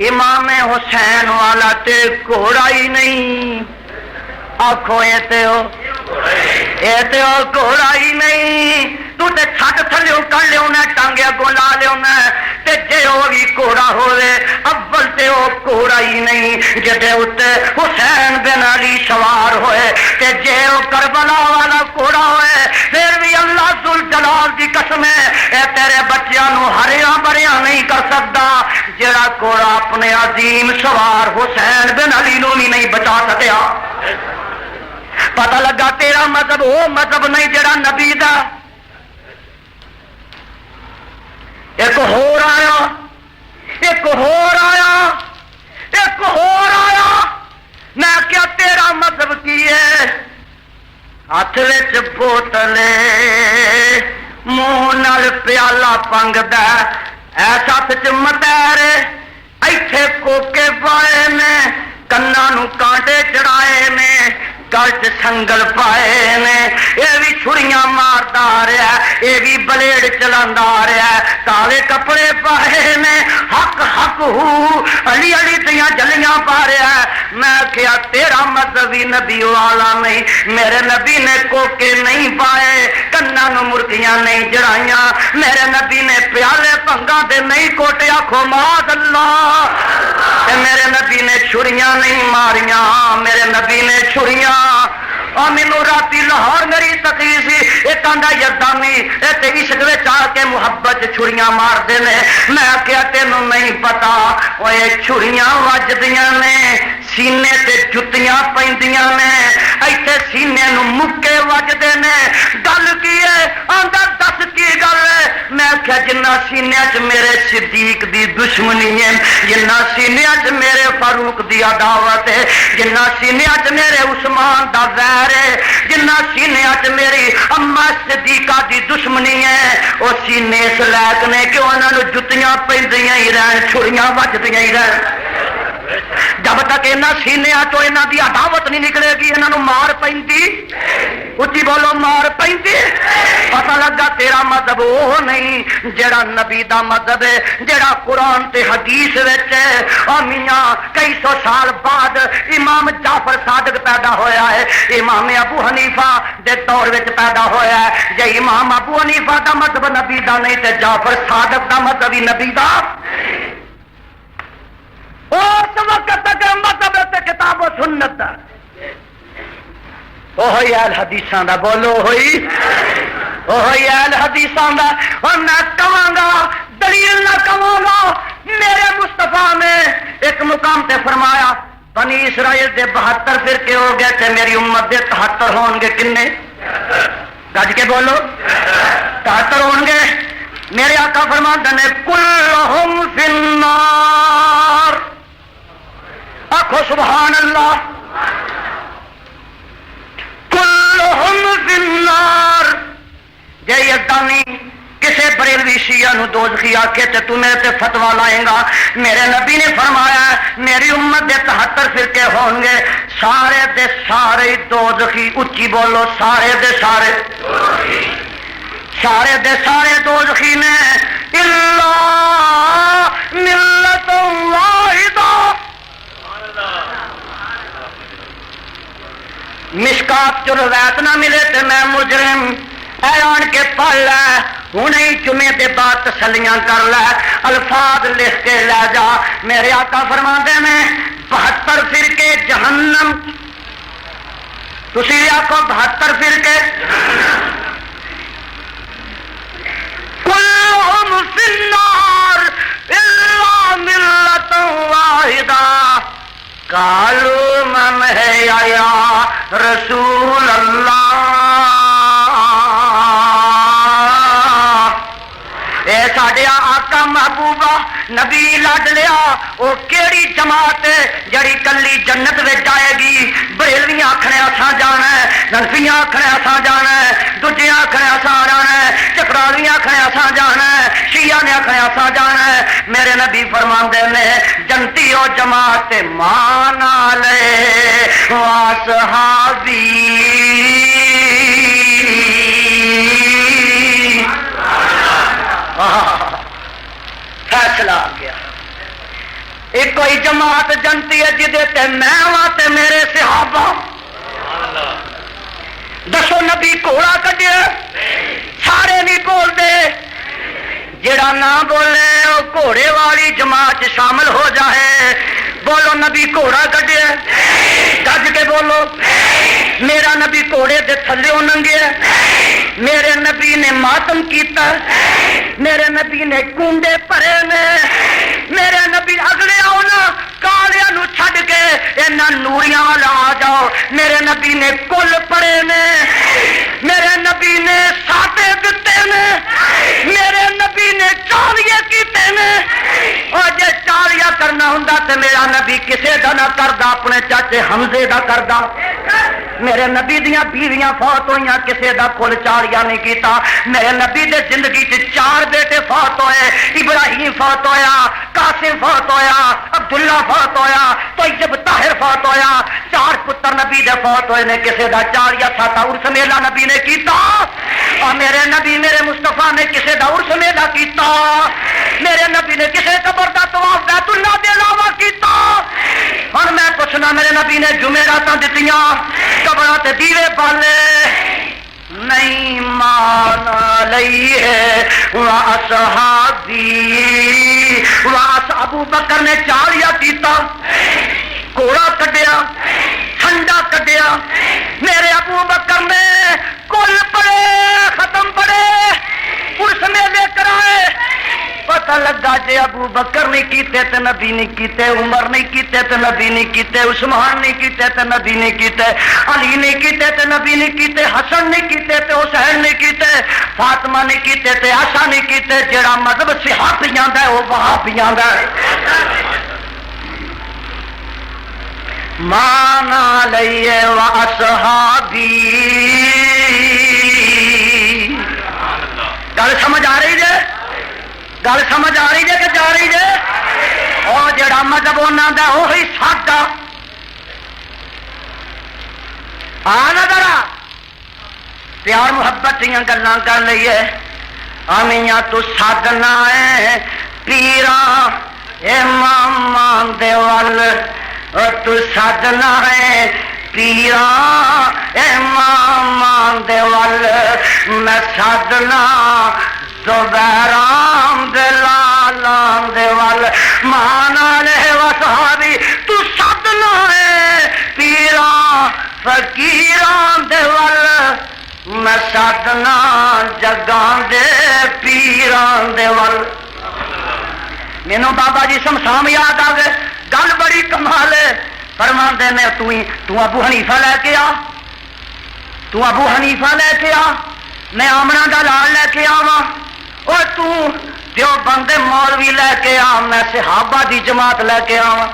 امام حسین والا تے گھوڑا ہی نہیں. آخو اے تے او گھوڑا ہی نہیں. تو تے چھٹ تھلیوں کر لیونا، ٹانگے اگوں لا لیونا. تے جے او بھی گھوڑا ہوئے اول تے او گھوڑا ہی نہیں جدے اتے حسین بن علی سوار ہوئے. تے جے او کربلا والا گھوڑا ہوئے پھر بھی اللہ ذل جلال دی قسم ہے اے تیرے بچیاں نو ہریاں بھریاں نہیں کر سکتا جڑا گھوڑا اپنے عظیم سوار حسین بن علی نو بھی نہیں بچا سکیا. پتہ لگا تیرا مذہب وہ مذہب نہیں جڑا نبی دا. ایک ہور آیا، ایک ہور آیا، ایک ہور آیا. میں کیا تیرا مذہب کی ہے؟ ہاتھ وچ بوتل منہ نال پیالہ پنگدا، ایسا ہاتھ چ متیر، ایتھے کوکے پائے نے، کنا نو کانٹے چڑھائے نے، گل چ سنگل پائے نے. یہ بھی چھڑیاں مارتا آ رہا ہے، یہ بھی بلیڈ چلاندا آ رہا ہے، کالے کپڑے پائے نے، حق حق ہو علی علی دیاں جلیاں پا رہا ہے. میں کیا تیرا مذہبی نبی والا نہیں. میرے نبی نے کوکے نہیں پائے، کنا نو مرغیاں نہیں جڑائیاں. میرے نبی نے پیالے پنگا دے نہیں کوٹے. آکھو معاذ اللہ. میرے نبی نے چھڑیاں نہیں ماریاں، میرے نبی نے چھڑیاں. اور مینو راتی لاہور میری تقریر سی، ایک آندا یزدانی تے عشق وچ آ کے محبت چھڑیاں مارتے ہیں. میں کیا تینوں نہیں پتا وہ چھڑیاں وجدیاں نے، سینے تے جتیاں پیندیاں نے، ایتھے سینے نو مکے وجدے نے. گل کی ہے؟ آندا دس کی گل ہے؟ میں کیا جنہ سینے چ میرے صدیق دی دشمنی ہے، جنہ سینے چ میرے فاروق دی عداوت ہے، جنہ سینے چ میرے عثمان دا ویر ہے، جنہ سینے چ میری اما صدیقہ دی دشمنی ہے، وہ سینے اس لائق نے کہ انہاں نو جتیاں پیندیاں ہی رہن، چھڑیاں وجدیاں ہی رہن. جب تک یہاں سینیا تو یہاں کی عداوت نہیں نکلے گی یہاں مار پی. اچھی بولو مار پی. پتا لگا تیرا مذہب وہ نہیں جڑا نبی دا مذہب ہے، جڑا قرآن تے حدیث ہے. اور میاں کئی سو سال بعد امام جعفر صادق پیدا ہویا ہے، امام ابو حنیفہ دے دور وچ پیدا ہویا ہے. جے امام ابو حنیفہ دا مذہب نبی دا نہیں تے جعفر صادق دا مذہب ہی نبی دا. اس وقت تک مذہب تے کتاب و سنت دا اوہی اہل حدیثاں دا. بولو ہوئی اوہی اہل حدیثاں دا. اور میں کہاں گا دلیل نہ کہوں گا. میرے مصطفیٰ نے ایک مقام تے فرمایا بنی اسرائیل دے 72 فرقے ہو گئے تے میری امت دے 73 ہون گے. کنے گج کے بولو 73 ہون گے. میرے آقا فرماتے ہیں کلہم فی النار. آخو سبحان اللہ. کلہم فی النار. جے یزدانی کسے بریلوی شیعہ نو دوزخی آکھے تے تو میرے تے فتویٰ لائیں گا. میرے نبی نے فرمایا میری امت دے 73 فرقے ہوں گے، سارے دے سارے دوزخی. اچھی بولو سارے دے سارے، سارے دے سارے دوزخی نے الا ملت واحدہ. مشکات جو روایت نہ ملے تو میں مجرم اے آن کے پڑھ لے ہوں ہی جمعے دے بعد تسلیاں کر لے الفاظ لکھ کے لے جا میرے آقا فرماندے نے 72 فرقے جہنم تسی آخو 72 فرقے کلہم فی النار الا ملۃ واحدہ قالوا من ہے یا رسول اللہ اے ساڈے آقا محبوبہ نبی لڈ لیا وہ کیڑی جماعت جڑی کلی جنت وچ جائے گی بریلویاں آکھنے اساں جانا ہے ننفیاں آکھنے اساں جانا ہے دوجیاں آکھنے اساں جانا ہے چکرالیاں آکھنے اساں جانا ہے شیعہ نے آکھنے اساں جانا ہے میرے نبی فرماندے نے جنتی او جماعت مانا لے واصحابی فیصلہ آ گیا ایک کوئی جماعت جنتی ہے جدے تے میں ہاں تے میرے صحابہ دسو نبی گھوڑا کڈیا سارے نہیں بول دے جڑا نہ بولے وہ گھوڑے والی جماعت شامل ہو جائے بولو نبی گھوڑا کڈیا گج کے بولو میرا نبی گھوڑے دے تھلے ننگے میرے نبی نے ماتم کیتا میرے نبی نے کنڈے پڑے نے میرے نبی اگلے آؤ نا کالیا نو چھڈ کے اینا نوریاں والا آ جاؤ میرے نبی نے کل پڑے نے میرے نبی نے ساتے دتے نے میرے نبی نے چالیے کیتے نے اور جے چالیا کرنا ہوں تے میرا نبی کسے دا نہ کردا اپنے چاچے حمزے دا کردا میرے نبی دیاں بیویاں فوت ہوئیاں کسے دا کل چالیا نہیں کیتا میرے نبی دے زندگی چ 4 بیٹے فوت ہوئے ابراہیم فوت ہویا قاسم فوت ہویا عبداللہ فوت ہویا طیب طاہر فوت ہویا 4 پتر نبی دے فوت ہوئے نے کسے دا 4 یا 7 عرس میلہ نبی نے کیتا اور میرے نبی میرے مصطفیٰ نے کسے دا عرس میلہ کیتا میرے نبی نے کسے قبر دا طواف بیت اللہ دے علاوہ کیتا اور میں پوچھنا میرے نبی نے جمعراتاں دتیاں قبراں تے دیوے بالے نہیں مان لئی ہے واصحابی ابو بکر نے چالیا کیتا گھوڑا کڈیا ٹھنڈا کڈیا میرے ابو بکر نے کل پڑے ختم پڑے اس میلے کرائے پتہ لگا جے ابو بکر نہیں کیتے تے نبی نہیں کیتے عمر نہیں کیتے تے نبی نہیں کیتے عثمان نہیں کیتے تے نبی نہیں کیتے علی نہیں کیتے تے نبی نہیں کیتے حسن نہیں کیتے تے حسین نہیں کیتے فاطمہ نہیں کیتے تے عائشہ نہیں کیتے جڑا مذہب صحابیاں دا او وہابیاں دا مانا لئیے واصحابی گل سمجھ آ رہی ہے گل سمجھ آ رہی ہے کہ جا رہی ہے اور جڑا مذہب انہاں دا وہی ساڈا نظر پیار محبت دیاں گلاں کر لئیے آمیاں تو سادنا ہے پیراں امام دے ول تو سادنا ہے پیراں امام دے ول میں سادنا زبیرام دے لالام دے ول مانا لے وصحابی تو سادنا ہے پیراں فقیران دے ول میں سادنا جگاں دے پیران دے ول مینوں بابا جی شمشام یاد آ گئے گل بڑی کمال ہے فرماندے نے تو ابو حنیفہ لے کے آ تو ابو حنیفہ لے کے آ میں آمنہ دا لال لے کے آواں اور تو دیوبند مولوی لے کے آ میں صحابہ دی جماعت لے کے آواں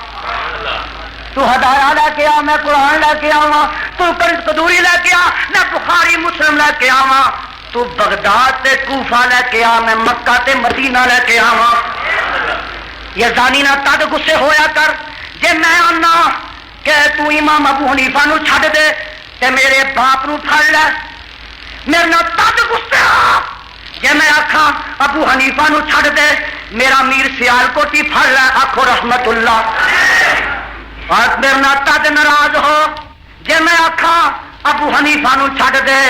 تو ہدایہ لے کے آ میں قرآن لے کے آواں تو قدوری لے کے آ میں بخاری مسلم لے کے آواں تو بغداد تے کوفہ لے کے آ میں مکہ تے مدینہ لے کے آواں یزدانی نہ تد غصے ہویا کر جے میں آنا کہ تو امام ابو حنیفہ نو چھڈ دے تے میرے باپ نو پھڑ لے میرے نہ تد غصے آ جے میں آکھاں ابو حنیفہ نو چھڈ دے میرا میر سیال کوٹی پھڑ لے آکھو رحمت اللہ اور میرے نہ تد ناراض ہو جے میں آکھاں ابو حنیفہ نو چھڈ دے،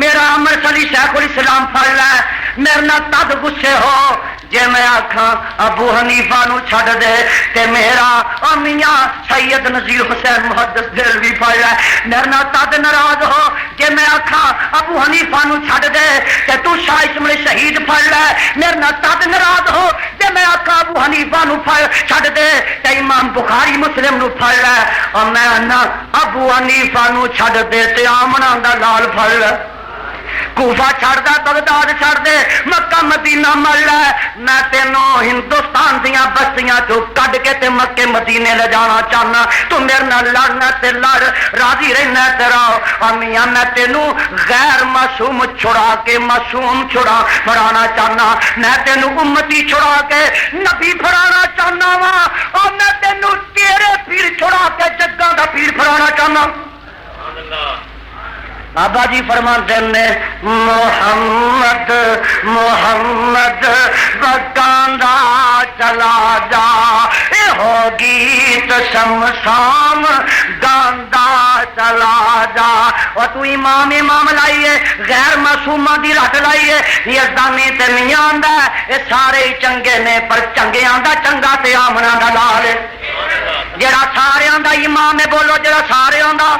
میرا امرتسری شیخ الاسلام پڑھ لے، میرے نال تد غصے ہو جے میں آکھاں ابو حنیفہ نو چھڈ دے تے میرا میاں سید نذیر حسین محدث دہلوی پڑھ لے، میرے نال تد ناراض ہو جے میں آکھاں ابو حنیفہ نو چھڈ دے تے تو شاہ اسماعیل شہید پڑھ لے، میرے نال تد ناراض ہو جے میں آکھاں ابو حنیفہ نو چھڈ دے تے امام بخاری مسلم نو پڑھ لے، اور میں انا ابو حنیفہ نو چھڈ دے تے آمنا دا لال پڑھ لے، کوفہ چھڑ دے، بغداد چھڑ دے، مکہ مدینہ مل لے، میں تینوں ہندوستان دیاں بستیاں چوں کڈ کے تے مکے مدینے لے جانا چاہنا، تو میرے نال لڑنا تے لڑ، راضی رہنا تے رہو، اور میاں میں تینوں غیر معصوم چھڑا کے معصوم پڑھانا چاہنا، میں تینوں امتی چھڑا کے نبی پڑھانا چاہنا وا، اور میں تینوں تیرے پیر چھڑا کے جگاں دا پیر پڑھانا چاہنا۔ بابا جی فرماتے نے محمد محمد بگاندا چلا جا، اے ہو گیت شمشام گاندا چلا جا، اور تو امام لائیے غیر معصوماں دی رٹ لائیے، یزدانی تے میاں آندا اے سارے ہی چنگے نے، پر چنگے آندا چنگا تے آمنا دا لال ہے، جڑا سارے آندا امام ہے، بولو جڑا سارے آندا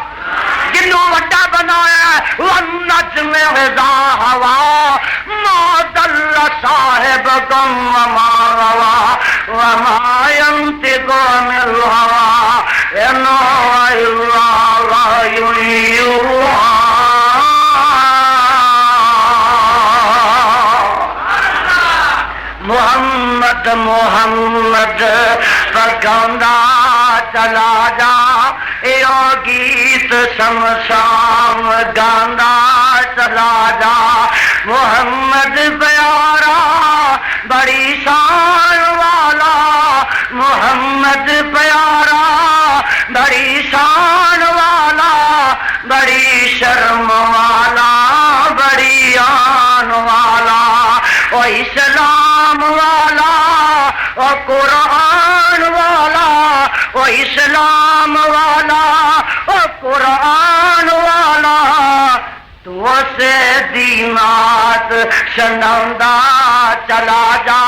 جنوں وڈا بنایا والنجم اذا ہوا ما ضل صاحبکم وما غوا وما ينطق عن الهوى ان هو الا وحی یوحی۔ محمد محمد بگاندا چلا جا، اے گیت شمشام گاندا چلا جا، محمد پیارا بڑی شان والا، محمد پیارا بڑی شان والا، بڑی شرم والا، بڑی آن والا، او اسلام والا، او قرآن والا، او اسلام والا، او قرآن والا، تو سے دینات سناوندا چلا جا،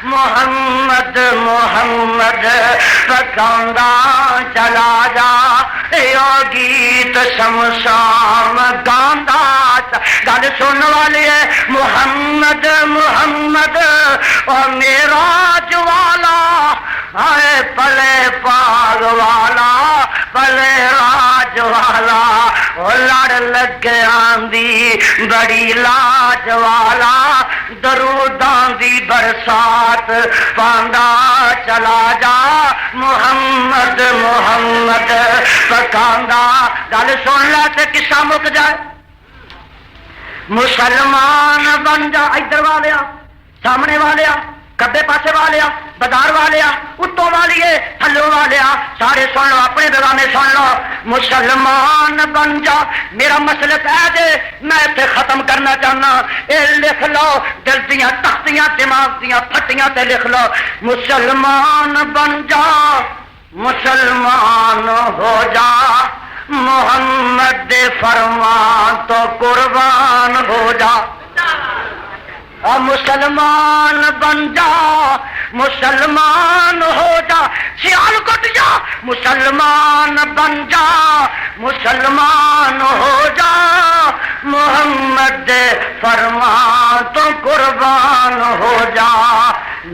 محمد محمد بگاندا چلا جا، اے گیت شمشام گاندا۔ گل سن والے محمد محمد اور معراج والا، آئے پلے پاگ والا، پلے راج والا، وہ لڑ لگے آندی بڑی لاج والا، دروداں دی برسات پاندا چلا جا، محمد محمد بگاندا۔ گل سن لے تے قصہ مک جائے، مسلمان بن جا، ادھر والیا، سامنے والیا، کبے پاسے والیا، بازار والیا، اتوں والیے، تھلوں والیا، سارے سن لو، اپنے بیگانے سن لو، مسلمان بن جا۔ میرا مسلک ہے جے میں اتنے ختم کرنا چاہنا، اے لکھ لو، دل دیاں تختیاں دماغ دیاں پھٹیاں تے لکھ لو، مسلمان بن جا، مسلمان ہو جا، محمد دے فرمان تو قربان ہو جا، اور مسلمان بن جا، مسلمان ہو جا، سیال کٹ جا، مسلمان بن جا، مسلمان ہو جا، محمد دے فرمان تو قربان ہو جا،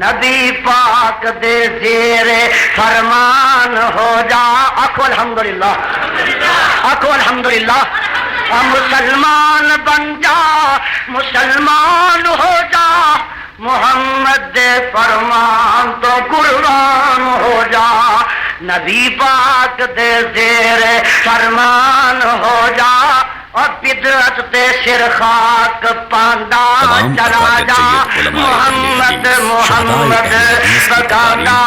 نبی پاک دے زیر فرمان ہو جا۔ آخو الحمدللہ، آخو الحمدللہ۔ مسلمان بن جا، مسلمان ہو جا، محمد دے فرمان تو قربان ہو جا، نبی پاک دے زیر فرمان ہو جا، اور بدعت تے سر خاک پاندا چلا جا، محمد محمد بگاندا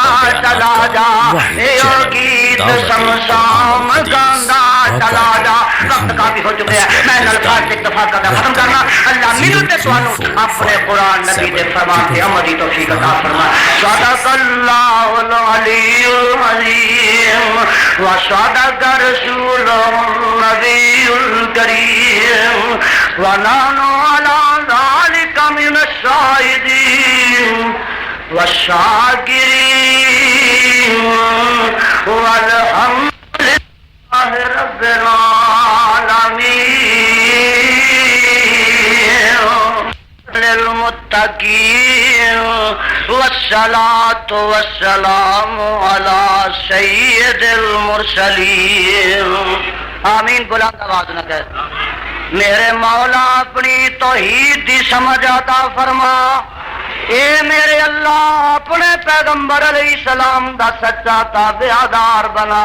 چلا جا، اے گیت شمشام گاندا چلا جا۔ وقت کافی ہو چکے ہیں، میں الفاظ سے اکتفا کرنا ختم کرنا۔ اللہ ملتے تانوں اپنے قرآن نبی دے فرمان تے عمل دی توفیق عطا فرمائے۔ صدق اللہ العلی العظیم و صدق رسول النبی الكريم ونحن على ذلك من الشاهدين والشاكرين والحمد لله رب العالمين للمتقين والصلاة والسلام على سید المرسلین آمین بلند آواز نہ کہ میرے مولا اپنی توحید دی سمجھ عطا فرما اے میرے اللہ اپنے پیغمبر علیہ السلام دا سچا تابعدار بنا